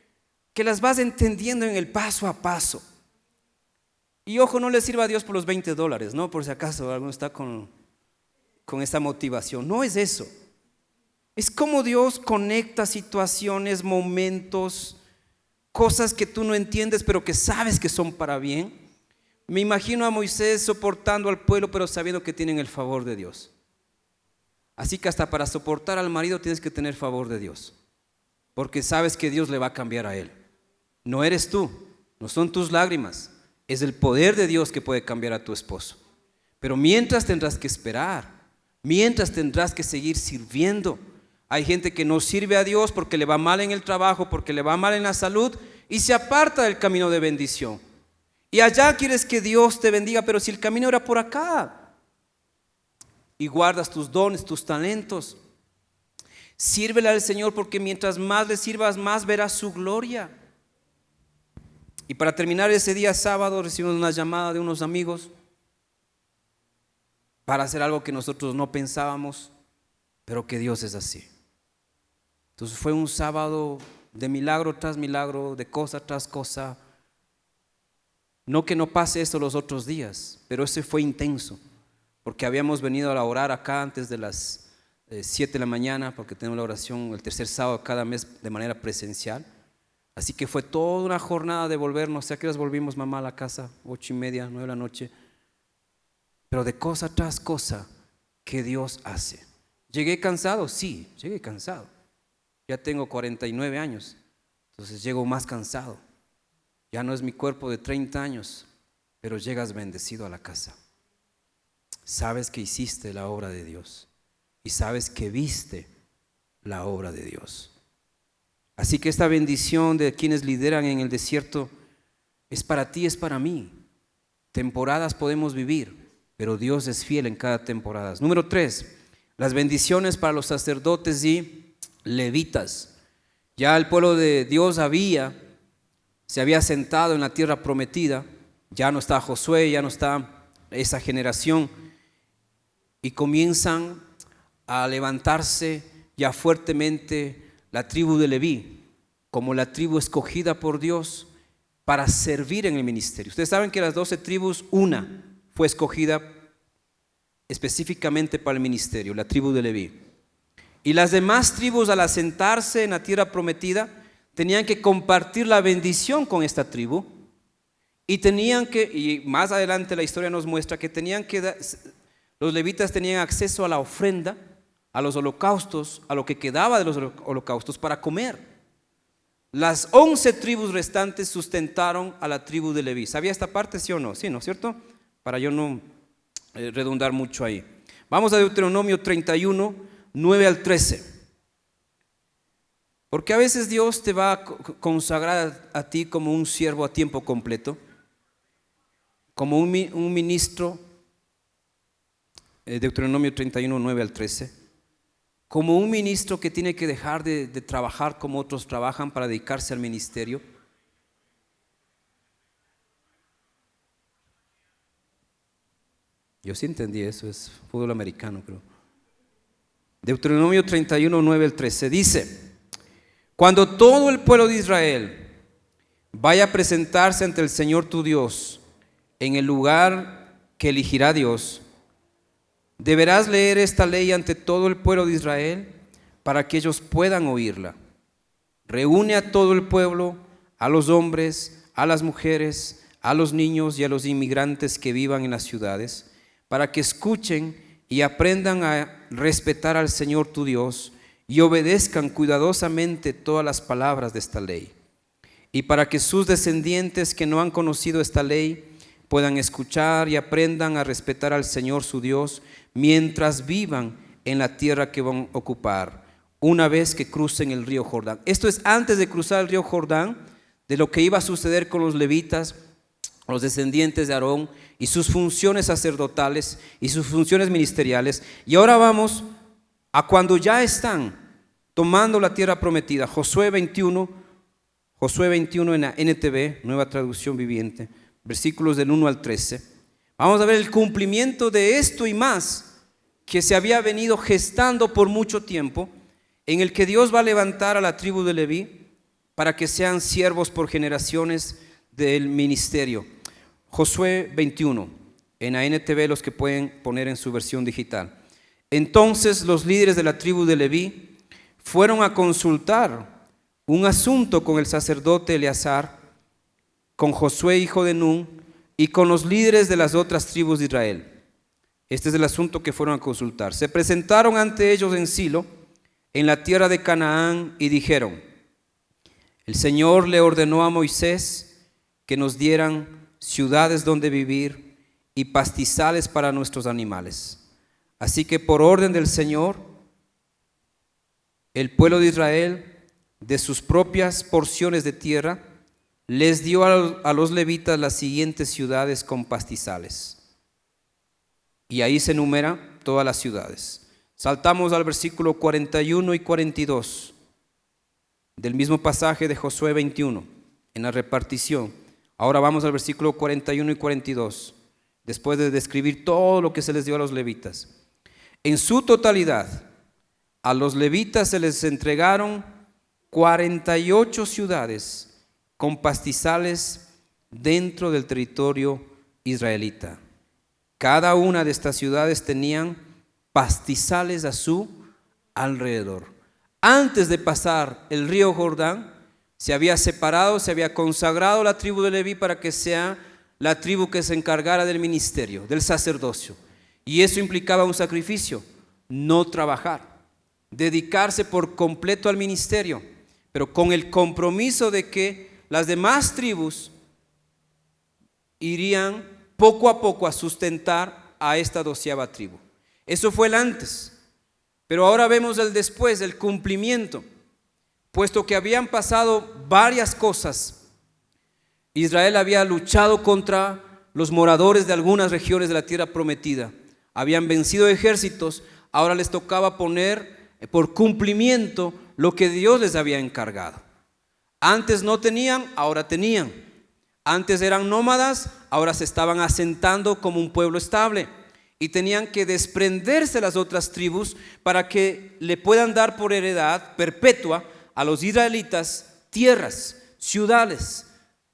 las vas entendiendo en el paso a paso. Y ojo, no le sirva a Dios por los $20, ¿no? Por si acaso alguno está con esa motivación. No es eso. Es como Dios conecta situaciones, momentos, cosas que tú no entiendes, pero que sabes que son para bien. Me imagino a Moisés soportando al pueblo, pero sabiendo que tienen el favor de Dios. Así que hasta para soportar al marido tienes que tener favor de Dios, porque sabes que Dios le va a cambiar a él. No eres tú, no son tus lágrimas, es el poder de Dios que puede cambiar a tu esposo. Pero mientras tendrás que esperar, mientras tendrás que seguir sirviendo. Hay gente que no sirve a Dios porque le va mal en el trabajo, porque le va mal en la salud y se aparta del camino de bendición. Y allá quieres que Dios te bendiga, pero si el camino era por acá. Y guardas tus dones, tus talentos. Sírvele al Señor porque mientras más le sirvas, más verás su gloria. Y para terminar ese día sábado recibimos una llamada de unos amigos para hacer algo que nosotros no pensábamos, pero que Dios es así. Entonces fue un sábado de milagro tras milagro, de cosa tras cosa. No que no pase esto los otros días, pero ese fue intenso, porque habíamos venido a orar acá antes de las 7 de la mañana, porque tenemos la oración el tercer sábado cada mes de manera presencial. Así que fue toda una jornada de volvernos. ¿A qué horas volvimos, mamá, a la casa? 8:30, 9 de la noche. Pero de cosa tras cosa que Dios hace. ¿Llegué cansado? Sí, llegué cansado. Ya tengo 49 años, entonces llego más cansado. Ya no es mi cuerpo de 30 años, pero llegas bendecido a la casa. Sabes que hiciste la obra de Dios y sabes que viste la obra de Dios. Así que esta bendición de quienes lideran en el desierto es para ti, es para mí. Temporadas podemos vivir, pero Dios es fiel en cada temporada. Número 3, las bendiciones para los sacerdotes y levitas. Ya el pueblo de Dios se había sentado en la tierra prometida. Ya no está Josué, ya no está esa generación. Y comienzan a levantarse ya fuertemente la tribu de Leví, como la tribu escogida por Dios para servir en el ministerio. Ustedes saben que las 12 tribus, una fue escogida específicamente para el ministerio, la tribu de Leví. Y las demás tribus, al asentarse en la tierra prometida, tenían que compartir la bendición con esta tribu. Y más adelante la historia nos muestra que los levitas tenían acceso a la ofrenda, a los holocaustos, a lo que quedaba de los holocaustos para comer. Las 11 tribus restantes sustentaron a la tribu de Leví. ¿Sabía esta parte, sí o no? Sí, ¿no es cierto? Para yo no redundar mucho ahí. Vamos a Deuteronomio 31, 9 al 13. Porque a veces Dios te va a consagrar a ti como un siervo a tiempo completo, como un ministro, Deuteronomio 31, 9 al 13, como un ministro que tiene que dejar de trabajar como otros trabajan para dedicarse al ministerio. Yo sí entendí eso, es fútbol americano, creo. Deuteronomio 31, 9 al 13 dice: cuando todo el pueblo de Israel vaya a presentarse ante el Señor tu Dios en el lugar que elegirá Dios, deberás leer esta ley ante todo el pueblo de Israel para que ellos puedan oírla. Reúne a todo el pueblo, a los hombres, a las mujeres, a los niños y a los inmigrantes que vivan en las ciudades, para que escuchen y aprendan a respetar al Señor tu Dios y obedezcan cuidadosamente todas las palabras de esta ley. Y para que sus descendientes que no han conocido esta ley puedan escuchar y aprendan a respetar al Señor su Dios mientras vivan en la tierra que van a ocupar, una vez que crucen el río Jordán. Esto es antes de cruzar el río Jordán, de lo que iba a suceder con los levitas, los descendientes de Aarón y sus funciones sacerdotales y sus funciones ministeriales. Y ahora vamos a cuando ya están tomando la tierra prometida. Josué 21 en la NTV, Nueva Traducción Viviente, versículos del 1 al 13. Vamos a ver el cumplimiento de esto y más que se había venido gestando por mucho tiempo, en el que Dios va a levantar a la tribu de Leví para que sean siervos por generaciones del ministerio. Josué 21 en la NTV, los que pueden poner en su versión digital. Entonces los líderes de la tribu de Leví fueron a consultar un asunto con el sacerdote Eleazar, con Josué hijo de Nun y con los líderes de las otras tribus de Israel. Este es el asunto que fueron a consultar. Se presentaron ante ellos en Silo, en la tierra de Canaán, y dijeron: el Señor le ordenó a Moisés que nos dieran ciudades donde vivir y pastizales para nuestros animales. Así que por orden del Señor, el pueblo de Israel, de sus propias porciones de tierra, les dio a los levitas las siguientes ciudades con pastizales. Y ahí se enumeran todas las ciudades. Saltamos al versículo 41 y 42 del mismo pasaje de Josué 21, en la repartición. Ahora vamos al versículo 41 y 42, después de describir todo lo que se les dio a los levitas. En su totalidad, a los levitas se les entregaron 48 ciudades con pastizales dentro del territorio israelita. Cada una de estas ciudades tenían pastizales a su alrededor. Antes de pasar el río Jordán, se había separado, se había consagrado la tribu de Leví para que sea la tribu que se encargara del ministerio, del sacerdocio. Y eso implicaba un sacrificio: no trabajar, dedicarse por completo al ministerio, pero con el compromiso de que las demás tribus irían poco a poco a sustentar a esta 12ª tribu. Eso fue el antes, pero ahora vemos el después, el cumplimiento. puesto que habían pasado varias cosas. Israel había luchado contra los moradores de algunas regiones de la tierra prometida. Habían vencido ejércitos, ahora les tocaba poner por cumplimiento lo que Dios les había encargado. Antes no tenían, ahora tenían. Antes eran nómadas, ahora se estaban asentando como un pueblo estable. Y tenían que desprenderse de las otras tribus para que le puedan dar por heredad perpetua a los israelitas tierras, ciudades,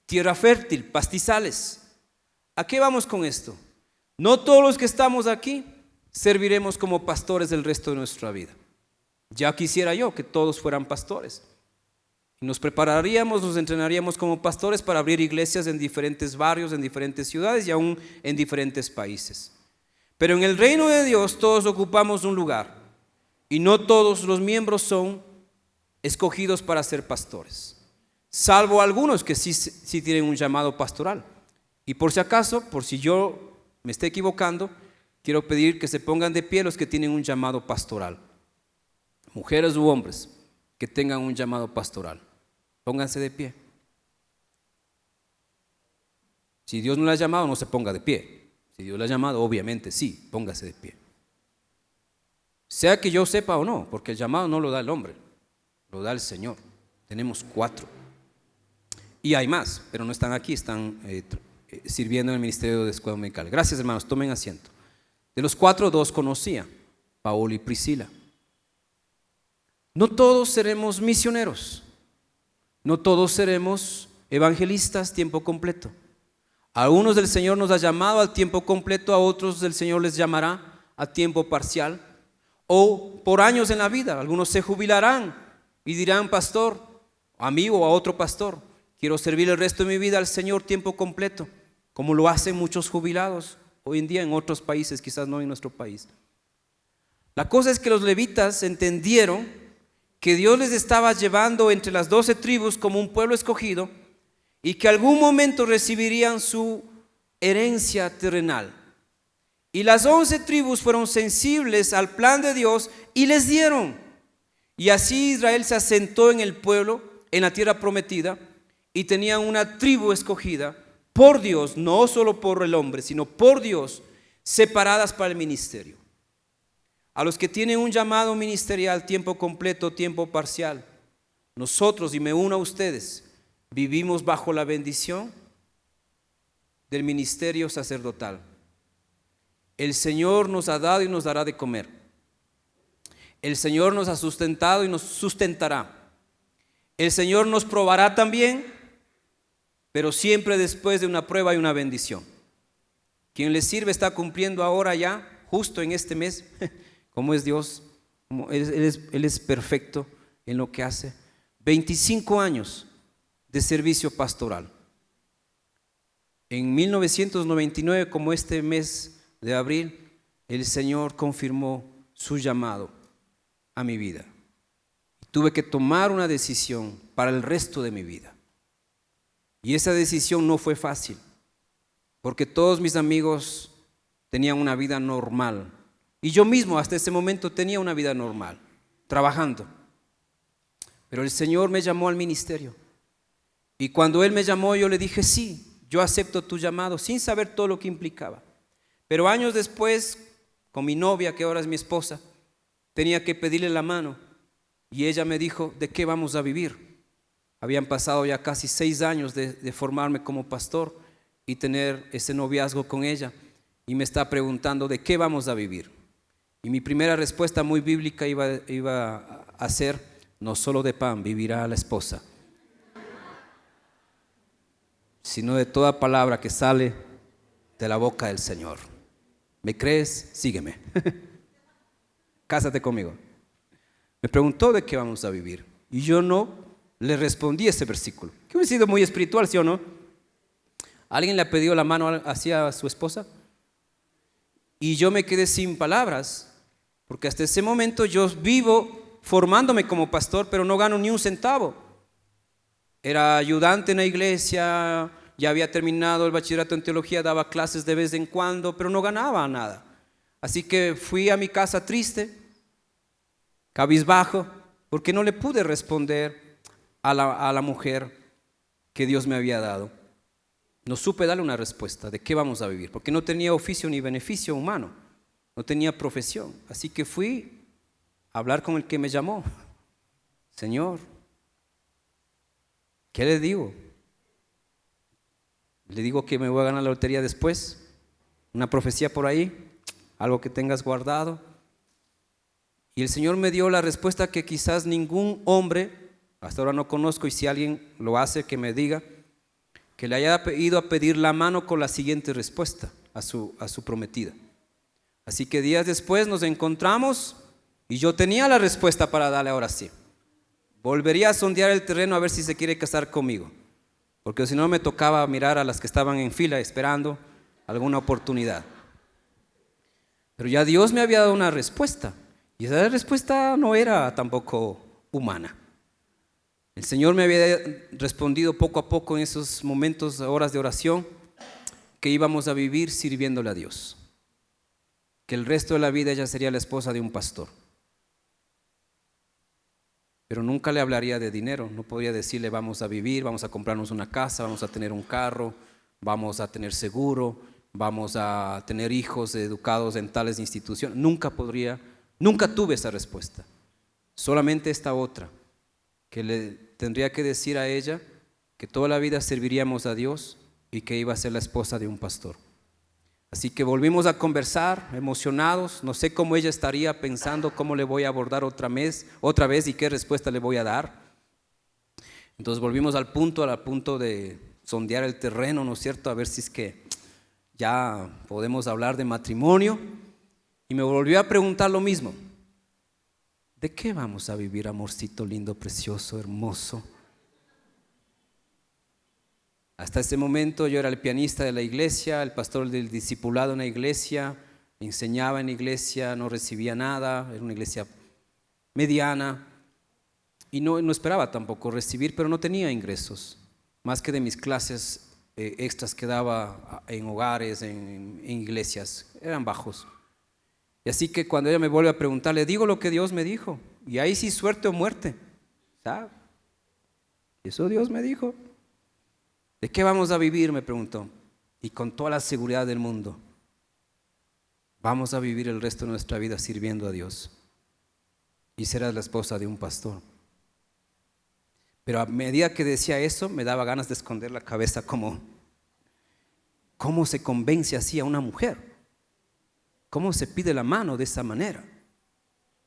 tierra fértil, pastizales. ¿A qué vamos con esto? No todos los que estamos aquí serviremos como pastores el resto de nuestra vida. Ya quisiera yo que todos fueran pastores. Y nos prepararíamos, nos entrenaríamos como pastores para abrir iglesias en diferentes barrios, en diferentes ciudades y aún en diferentes países. Pero en el reino de Dios todos ocupamos un lugar y no todos los miembros son escogidos para ser pastores, salvo algunos que sí tienen un llamado pastoral. Y por si acaso, por si yo me esté equivocando, quiero pedir que se pongan de pie los que tienen un llamado pastoral, mujeres u hombres que tengan un llamado pastoral. Pónganse de pie. Si Dios no le ha llamado, no se ponga de pie. Si Dios le ha llamado, obviamente sí, póngase de pie. Sea que yo sepa o no, porque el llamado no lo da el hombre, lo da el Señor. Tenemos 4. Y hay más, pero no están aquí, están sirviendo en el ministerio de escuela dominical. Gracias, hermanos, tomen asiento. De los 4, 2 conocía, Paolo y Priscila. No todos seremos misioneros, no todos seremos evangelistas tiempo completo. A algunos del Señor nos ha llamado al tiempo completo, a otros del Señor les llamará a tiempo parcial o por años en la vida. Algunos se jubilarán y dirán: pastor, amigo, o a otro pastor, quiero servir el resto de mi vida al Señor tiempo completo, como lo hacen muchos jubilados hoy en día en otros países, quizás no en nuestro país. La cosa es que los levitas entendieron que Dios les estaba llevando entre las 12 tribus como un pueblo escogido y que algún momento recibirían su herencia terrenal. Y las 11 tribus fueron sensibles al plan de Dios y les dieron. Y así Israel se asentó en el pueblo, en la tierra prometida, y tenían una tribu escogida por Dios, no solo por el hombre, sino por Dios, separadas para el ministerio. A los que tienen un llamado ministerial, tiempo completo, tiempo parcial, nosotros, y me uno a ustedes, vivimos bajo la bendición del ministerio sacerdotal. El Señor nos ha dado y nos dará de comer. El Señor nos ha sustentado y nos sustentará. El Señor nos probará también, pero siempre después de una prueba y una bendición. Quien le sirve está cumpliendo ahora ya, justo en este mes, como es Dios, como Él es perfecto en lo que hace. 25 años de servicio pastoral. En 1999, como este mes de abril, el Señor confirmó su llamado a mi vida. Tuve que tomar una decisión para el resto de mi vida. Y esa decisión no fue fácil, porque todos mis amigos tenían una vida normal. Y yo mismo hasta ese momento tenía una vida normal, trabajando. Pero el Señor me llamó al ministerio. Y cuando Él me llamó, yo le dije: sí, yo acepto tu llamado, sin saber todo lo que implicaba. Pero años después, con mi novia, que ahora es mi esposa, tenía que pedirle la mano. Y ella me dijo: ¿de qué vamos a vivir? Habían pasado ya casi 6 años de formarme como pastor y tener ese noviazgo con ella. Y me está preguntando: ¿de qué vamos a vivir? Y mi primera respuesta muy bíblica iba a ser: no solo de pan vivirá la esposa, sino de toda palabra que sale de la boca del Señor. ¿Me crees? Sígueme. Cásate conmigo. Me preguntó de qué vamos a vivir y yo no le respondí ese versículo, que hubiera sido muy espiritual, ¿sí o no? ¿Alguien le ha pedido la mano hacia su esposa? Y yo me quedé sin palabras, porque hasta ese momento yo vivo formándome como pastor, pero no gano ni un centavo. Era ayudante en la iglesia, ya había terminado el bachillerato en teología, daba clases de vez en cuando, pero no ganaba nada. Así que fui a mi casa triste, cabizbajo, porque no le pude responder a la mujer que Dios me había dado. No supe darle una respuesta de qué vamos a vivir, porque no tenía oficio ni beneficio humano, no tenía profesión. Así que fui a hablar con el que me llamó. Señor, ¿qué le digo? ¿Le digo que me voy a ganar la lotería después? ¿Una profecía por ahí? ¿Algo que tengas guardado? Y el Señor me dio la respuesta que quizás ningún hombre, hasta ahora no conozco, y si alguien lo hace, que me diga, que le haya ido a pedir la mano con la siguiente respuesta a su prometida. Así que días después nos encontramos y yo tenía la respuesta para darle ahora sí. Volvería a sondear el terreno a ver si se quiere casar conmigo, porque si no me tocaba mirar a las que estaban en fila esperando alguna oportunidad. Pero ya Dios me había dado una respuesta, y esa respuesta no era tampoco humana. El Señor me había respondido poco a poco en esos momentos, horas de oración, que íbamos a vivir sirviéndole a Dios, que el resto de la vida ella sería la esposa de un pastor. Pero nunca le hablaría de dinero, no podría decirle vamos a vivir, vamos a comprarnos una casa, vamos a tener un carro, vamos a tener seguro, vamos a tener hijos educados en tales instituciones. Nunca tuve esa respuesta. Solamente esta otra, que le tendría que decir a ella que toda la vida serviríamos a Dios y que iba a ser la esposa de un pastor. Así que volvimos a conversar, emocionados. No sé cómo ella estaría pensando, cómo le voy a abordar otra vez y qué respuesta le voy a dar. Entonces volvimos al punto de sondear el terreno, ¿no es cierto? A ver si es que ya podemos hablar de matrimonio. Y me volvió a preguntar lo mismo. ¿De qué vamos a vivir, amorcito lindo, precioso, hermoso? Hasta ese momento yo era el pianista de la iglesia, el pastor del discipulado en la iglesia, enseñaba en la iglesia, no recibía nada, era una iglesia mediana y no esperaba tampoco recibir, pero no tenía ingresos, más que de mis clases extras que daba en hogares, en iglesias, eran bajos. Y así que cuando ella me vuelve a preguntar, le digo lo que Dios me dijo, y ahí sí suerte o muerte, ¿sabe? Eso Dios me dijo. ¿De qué vamos a vivir?, me preguntó. Y con toda la seguridad del mundo, vamos a vivir el resto de nuestra vida sirviendo a Dios. Y serás la esposa de un pastor. Pero a medida que decía eso, me daba ganas de esconder la cabeza como, ¿cómo se convence así a una mujer? ¿Cómo se pide la mano de esa manera?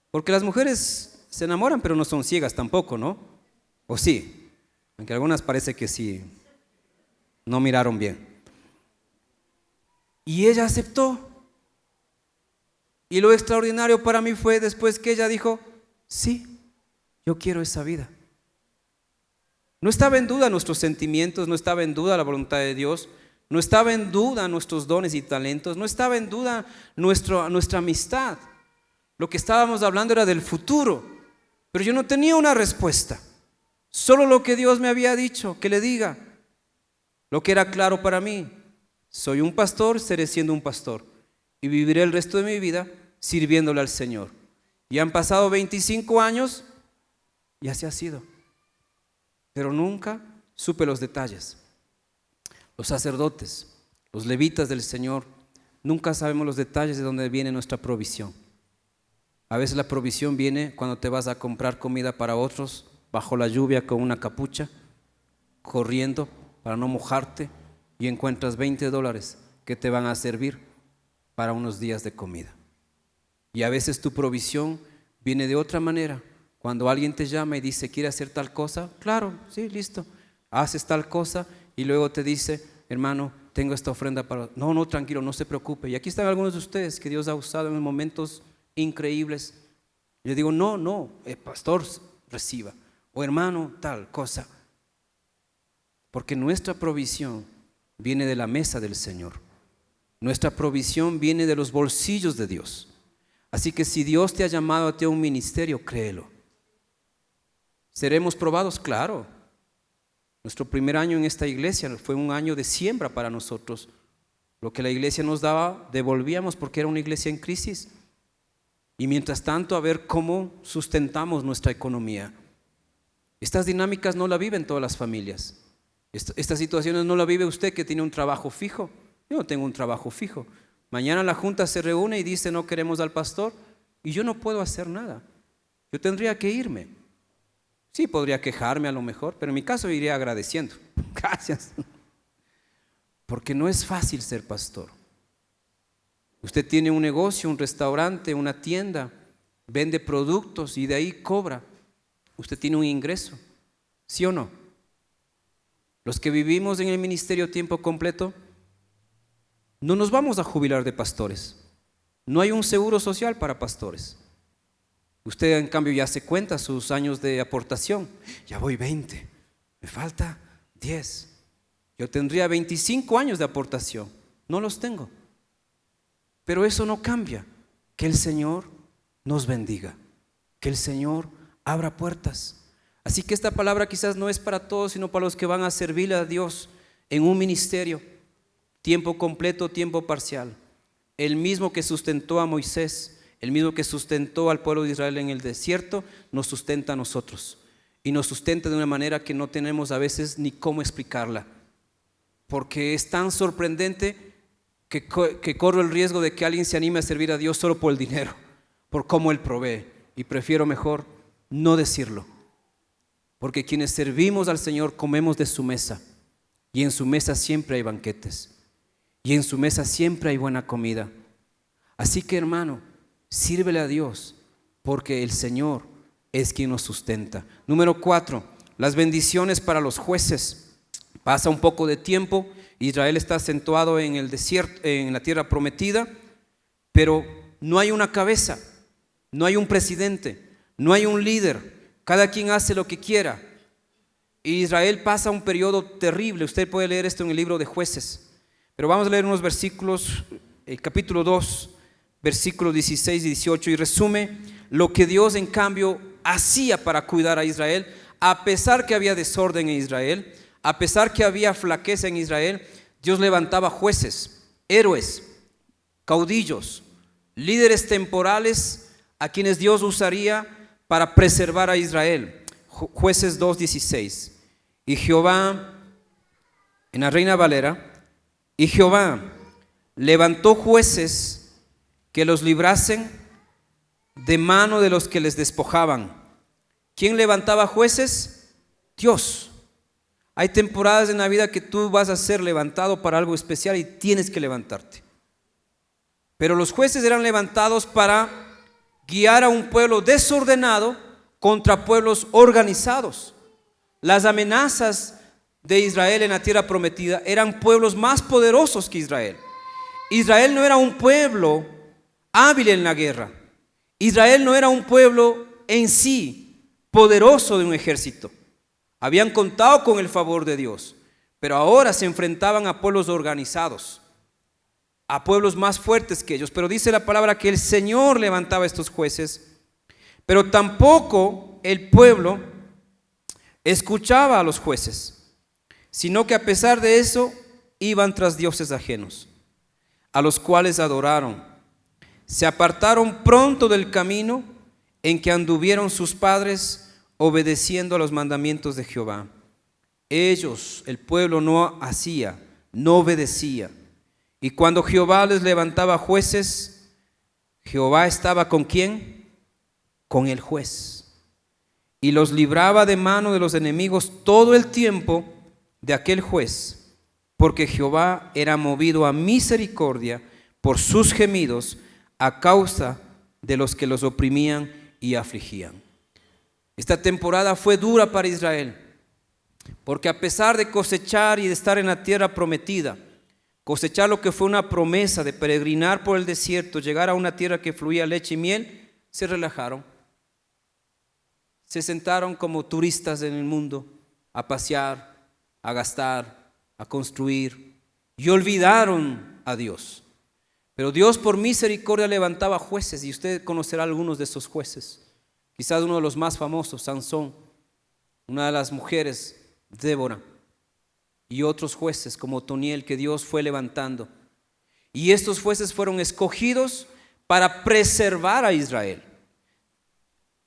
Porque las mujeres se enamoran, pero no son ciegas tampoco, ¿no? ¿O sí? Aunque algunas parece que sí. No miraron bien. Y ella aceptó. Y lo extraordinario para mí fue después que ella dijo, sí, yo quiero esa vida. No estaba en duda nuestros sentimientos, no estaba en duda la voluntad de Dios, no estaba en duda nuestros dones y talentos, no estaba en duda nuestra amistad. Lo que estábamos hablando era del futuro, pero yo no tenía una respuesta. Solo lo que Dios me había dicho, que le diga. Lo que era claro para mí, soy un pastor, seré siendo un pastor y viviré el resto de mi vida sirviéndole al Señor. Y han pasado 25 años y así ha sido, pero nunca supe los detalles. Los sacerdotes, los levitas del Señor, nunca sabemos los detalles de dónde viene nuestra provisión. A veces la provisión viene cuando te vas a comprar comida para otros bajo la lluvia con una capucha, corriendo para no mojarte, y encuentras $20 que te van a servir para unos días de comida. Y a veces tu provisión viene de otra manera. Cuando alguien te llama y dice, ¿quiere hacer tal cosa? Claro, sí, listo. Haces tal cosa y luego te dice, hermano, tengo esta ofrenda para... No, tranquilo, no se preocupe. Y aquí están algunos de ustedes que Dios ha usado en momentos increíbles. Yo digo, no, el pastor reciba. O hermano, tal cosa. Porque nuestra provisión viene de la mesa del Señor. Nuestra provisión viene de los bolsillos de Dios. Así que si Dios te ha llamado a ti a un ministerio, créelo. ¿Seremos probados? Claro. Nuestro primer año en esta iglesia fue un año de siembra para nosotros. Lo que la iglesia nos daba, devolvíamos porque era una iglesia en crisis. Y mientras tanto, a ver cómo sustentamos nuestra economía. Estas dinámicas no la viven todas las familias. Estas situaciones no la vive usted que tiene un trabajo fijo. Yo no tengo un trabajo fijo. Mañana la junta se reúne y dice no queremos al pastor y yo no puedo hacer nada. Yo tendría que irme. Sí, podría quejarme a lo mejor, pero en mi caso iría agradeciendo. Gracias. Porque no es fácil ser pastor. Usted tiene un negocio, un restaurante, una tienda, vende productos y de ahí cobra. Usted tiene un ingreso, ¿sí o no? Los que vivimos en el ministerio tiempo completo, no nos vamos a jubilar de pastores. No hay un seguro social para pastores. Usted en cambio ya se cuenta sus años de aportación. Ya voy 20, me falta 10. Yo tendría 25 años de aportación, no los tengo. Pero eso no cambia. Que el Señor nos bendiga, que el Señor abra puertas. Así que esta palabra quizás no es para todos, sino para los que van a servirle a Dios en un ministerio, tiempo completo, tiempo parcial. El mismo que sustentó a Moisés, el mismo que sustentó al pueblo de Israel en el desierto, nos sustenta a nosotros. Y nos sustenta de una manera que no tenemos a veces ni cómo explicarla. Porque es tan sorprendente que corro el riesgo de que alguien se anime a servir a Dios solo por el dinero, por cómo Él provee. Y prefiero mejor no decirlo. Porque quienes servimos al Señor comemos de su mesa. Y en su mesa siempre hay banquetes. Y en su mesa siempre hay buena comida. Así que hermano, sírvele a Dios, porque el Señor es quien nos sustenta. Número 4, las bendiciones para los jueces. Pasa un poco de tiempo, Israel está acentuado en el desierto, en la tierra prometida, pero no hay una cabeza, no hay un presidente, no hay un líder, cada quien hace lo que quiera. Israel pasa un periodo terrible, usted puede leer esto en el libro de Jueces, pero vamos a leer unos versículos, el capítulo 2, versículos 16 y 18, y resume lo que Dios en cambio hacía para cuidar a Israel, a pesar que había desorden en Israel. A pesar que había flaqueza en Israel, Dios levantaba jueces, héroes, caudillos, líderes temporales a quienes Dios usaría para preservar a Israel. Jueces 2:16. Y Jehová, en la Reina Valera, y Jehová levantó jueces que los librasen de mano de los que les despojaban. ¿Quién levantaba jueces? Dios. Hay temporadas en la vida que tú vas a ser levantado para algo especial y tienes que levantarte. Pero los jueces eran levantados para guiar a un pueblo desordenado contra pueblos organizados. Las amenazas de Israel en la tierra prometida eran pueblos más poderosos que Israel. Israel no era un pueblo hábil en la guerra. Israel no era un pueblo en sí poderoso de un ejército. Habían contado con el favor de Dios, pero ahora se enfrentaban a pueblos organizados, a pueblos más fuertes que ellos. Pero dice la palabra que el Señor levantaba a estos jueces, pero tampoco el pueblo escuchaba a los jueces, sino que a pesar de eso iban tras dioses ajenos, a los cuales adoraron. Se apartaron pronto del camino en que anduvieron sus padres, obedeciendo a los mandamientos de Jehová. Ellos, el pueblo, no hacía, no obedecía. Y cuando Jehová les levantaba jueces, Jehová estaba ¿con quién? Con el juez. Y los libraba de mano de los enemigos todo el tiempo de aquel juez, porque Jehová era movido a misericordia por sus gemidos a causa de los que los oprimían y afligían. Esta temporada fue dura para Israel, porque a pesar de cosechar y de estar en la tierra prometida, cosechar lo que fue una promesa de peregrinar por el desierto, llegar a una tierra que fluía leche y miel, se relajaron. Se sentaron como turistas en el mundo a pasear, a gastar, a construir, y olvidaron a Dios. Pero Dios por misericordia levantaba jueces, y usted conocerá algunos de esos jueces. Quizás uno de los más famosos, Sansón, una de las mujeres, Débora, y otros jueces como Otoniel que Dios fue levantando. Y estos jueces fueron escogidos para preservar a Israel.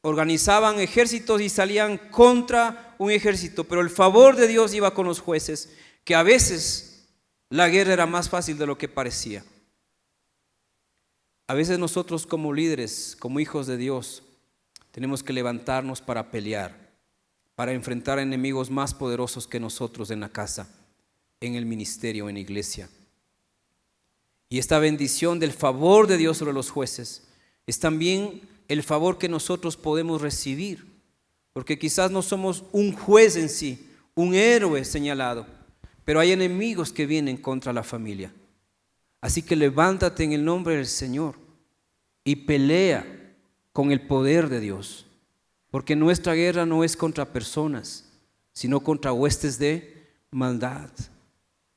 organizaban ejércitos y salían contra un ejército, pero el favor de Dios iba con los jueces, que a veces la guerra era más fácil de lo que parecía. A veces nosotros como líderes, como hijos de Dios, tenemos que levantarnos para pelear, para enfrentar a enemigos más poderosos que nosotros en la casa, en el ministerio, en la iglesia. Y esta bendición del favor de Dios sobre los jueces es también el favor que nosotros podemos recibir, porque quizás no somos un juez en sí, un héroe señalado, pero hay enemigos que vienen contra la familia. Así que levántate en el nombre del Señor y pelea con el poder de Dios, porque nuestra guerra no es contra personas, sino contra huestes de maldad.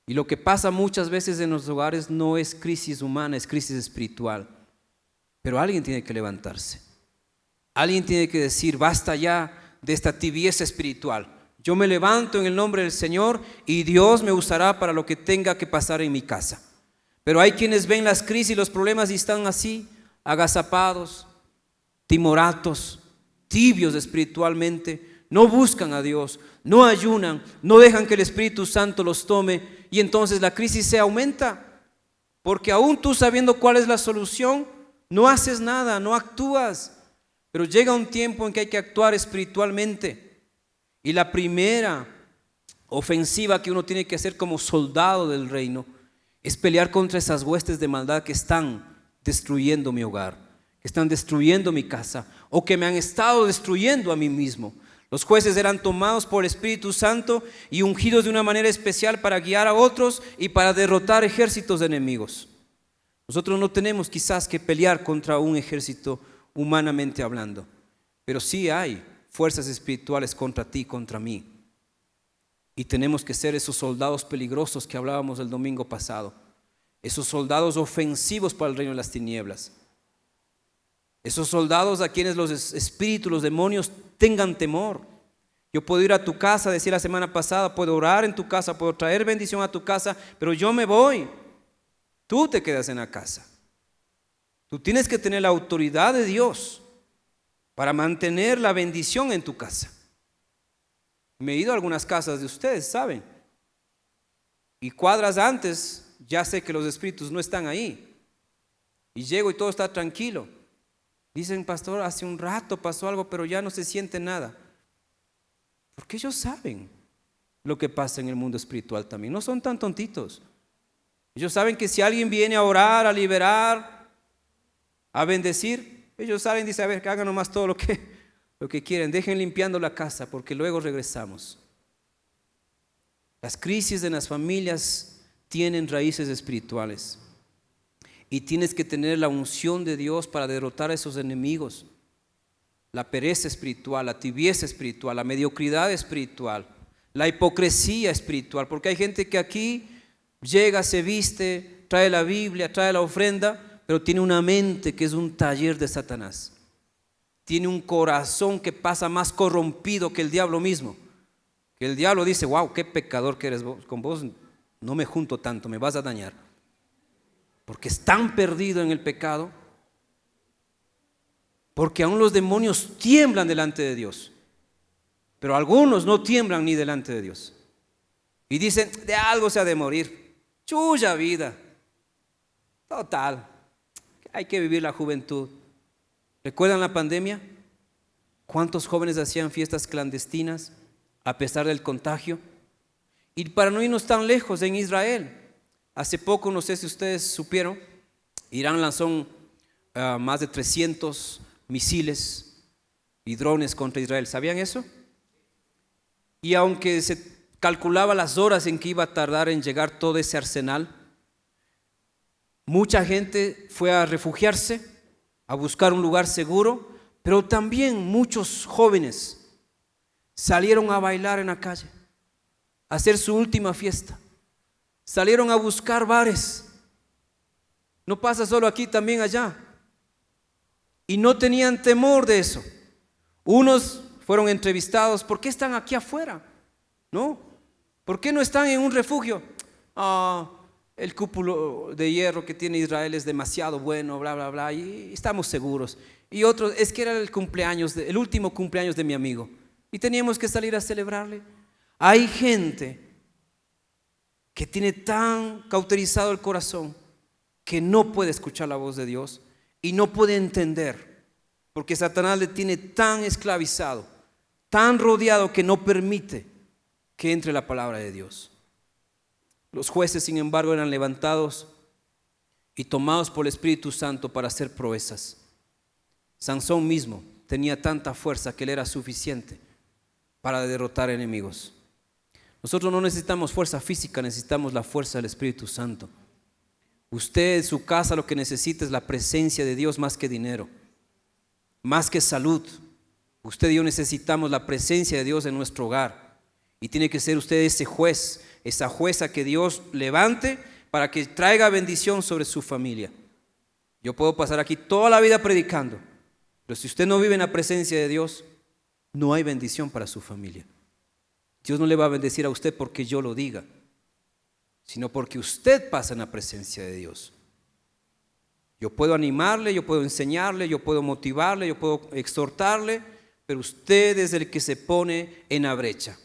Y lo que pasa muchas veces en los hogares no es crisis humana, es crisis espiritual. Pero alguien tiene que levantarse. Alguien tiene que decir, basta ya de esta tibieza espiritual. Yo me levanto en el nombre del Señor y Dios me usará para lo que tenga que pasar en mi casa. Pero hay quienes ven las crisis y los problemas y están así, agazapados, timoratos, tibios espiritualmente. No buscan a Dios, no ayunan, no dejan que el Espíritu Santo los tome. Y entonces la crisis se aumenta, porque aún tú sabiendo cuál es la solución, no haces nada, no actúas. Pero llega un tiempo en que hay que actuar espiritualmente. Y la primera ofensiva que uno tiene que hacer como soldado del reino es pelear contra esas huestes de maldad que están destruyendo mi hogar, que están destruyendo mi casa o que me han estado destruyendo a mí mismo. Los jueces eran tomados por el Espíritu Santo y ungidos de una manera especial para guiar a otros y para derrotar ejércitos de enemigos. Nosotros no tenemos quizás que pelear contra un ejército humanamente hablando, pero sí hay fuerzas espirituales contra ti y contra mí. Y tenemos que ser esos soldados peligrosos que hablábamos el domingo pasado, esos soldados ofensivos para el reino de las tinieblas. Esos soldados a quienes los espíritus, los demonios tengan temor. Yo puedo ir a tu casa, decía la semana pasada, puedo orar en tu casa, puedo traer bendición a tu casa, pero yo me voy. Tú te quedas en la casa. Tú tienes que tener la autoridad de Dios para mantener la bendición en tu casa. Me he ido a algunas casas de ustedes, ¿saben? Y cuadras antes ya sé que los espíritus no están ahí. Y llego y todo está tranquilo. Dicen, pastor, hace un rato pasó algo, pero ya no se siente nada. Porque ellos saben lo que pasa en el mundo espiritual también. No son tan tontitos. Ellos saben que si alguien viene a orar, a liberar, a bendecir, ellos saben, dice, a ver, que hagan nomás todo lo que quieren. Dejen limpiando la casa porque luego regresamos. Las crisis en las familias tienen raíces espirituales. Y tienes que tener la unción de Dios para derrotar a esos enemigos. La pereza espiritual, la tibieza espiritual, la mediocridad espiritual, la hipocresía espiritual. Porque hay gente que aquí llega, se viste, trae la Biblia, trae la ofrenda, pero tiene una mente que es un taller de Satanás. Tiene un corazón que pasa más corrompido que el diablo mismo. Que el diablo dice, wow, qué pecador que eres vos. Con vos no me junto tanto, me vas a dañar. Porque es tan perdido en el pecado, porque aún los demonios tiemblan delante de Dios, pero algunos no tiemblan ni delante de Dios y dicen, de algo se ha de morir, chulla vida, total, hay que vivir la juventud. ¿Recuerdan la pandemia? ¿Cuántos jóvenes hacían fiestas clandestinas a pesar del contagio? Y para no irnos tan lejos, en Israel, hace poco, no sé si ustedes supieron, Irán lanzó más de 300 misiles y drones contra Israel. ¿Sabían eso? Y aunque se calculaba las horas en que iba a tardar en llegar todo ese arsenal, mucha gente fue a refugiarse, a buscar un lugar seguro, pero también muchos jóvenes salieron a bailar en la calle, a hacer su última fiesta. Salieron a buscar bares. No pasa solo aquí, también allá. Y no tenían temor de eso. Unos fueron entrevistados, ¿por qué están aquí afuera? ¿No? ¿Por qué no están en un refugio? El cúpulo de hierro que tiene Israel es demasiado bueno, bla, bla, bla, y estamos seguros. Y otros, es que era el cumpleaños, el último cumpleaños de mi amigo y teníamos que salir a celebrarle. Hay gente que tiene tan cauterizado el corazón que no puede escuchar la voz de Dios y no puede entender, porque Satanás le tiene tan esclavizado, tan rodeado, que no permite que entre la palabra de Dios. Los jueces, sin embargo, eran levantados y tomados por el Espíritu Santo para hacer proezas. Sansón mismo tenía tanta fuerza que él era suficiente para derrotar enemigos. Nosotros no necesitamos fuerza física, necesitamos la fuerza del Espíritu Santo. Usted en su casa lo que necesita es la presencia de Dios más que dinero, más que salud. Usted y yo necesitamos la presencia de Dios en nuestro hogar. Y tiene que ser usted ese juez, esa jueza que Dios levante para que traiga bendición sobre su familia. Yo puedo pasar aquí toda la vida predicando, pero si usted no vive en la presencia de Dios, no hay bendición para su familia. Dios no le va a bendecir a usted porque yo lo diga, sino porque usted pasa en la presencia de Dios. Yo puedo animarle, yo puedo enseñarle, yo puedo motivarle, yo puedo exhortarle, pero usted es el que se pone en la brecha.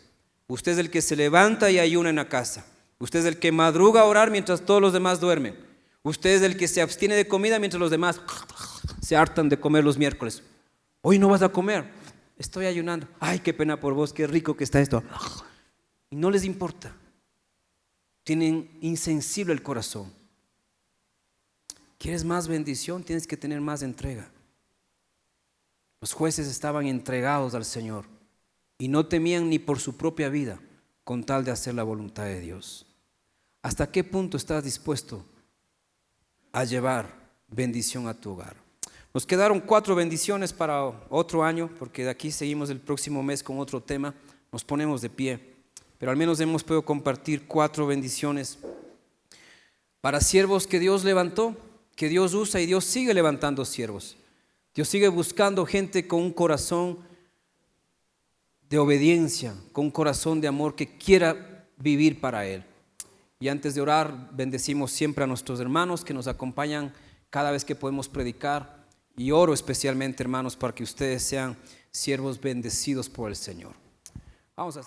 Usted es el que se levanta y ayuna en la casa. Usted es el que madruga a orar mientras todos los demás duermen. Usted es el que se abstiene de comida mientras los demás se hartan de comer los miércoles. Hoy no vas a comer, estoy ayunando. Ay, qué pena por vos, qué rico que está esto. Y no les importa. Tienen insensible el corazón. ¿Quieres más bendición? Tienes que tener más entrega. Los jueces estaban entregados al Señor y no temían ni por su propia vida con tal de hacer la voluntad de Dios. ¿Hasta qué punto estás dispuesto a llevar bendición a tu hogar? Nos quedaron 4 bendiciones para otro año, porque de aquí seguimos el próximo mes con otro tema. Nos ponemos de pie, pero al menos hemos podido compartir 4 bendiciones para siervos que Dios levantó, que Dios usa, y Dios sigue levantando siervos. Dios sigue buscando gente con un corazón de obediencia, con un corazón de amor, que quiera vivir para Él. Y antes de orar, bendecimos siempre a nuestros hermanos que nos acompañan cada vez que podemos predicar. Y oro especialmente, hermanos, para que ustedes sean siervos bendecidos por el Señor. Vamos a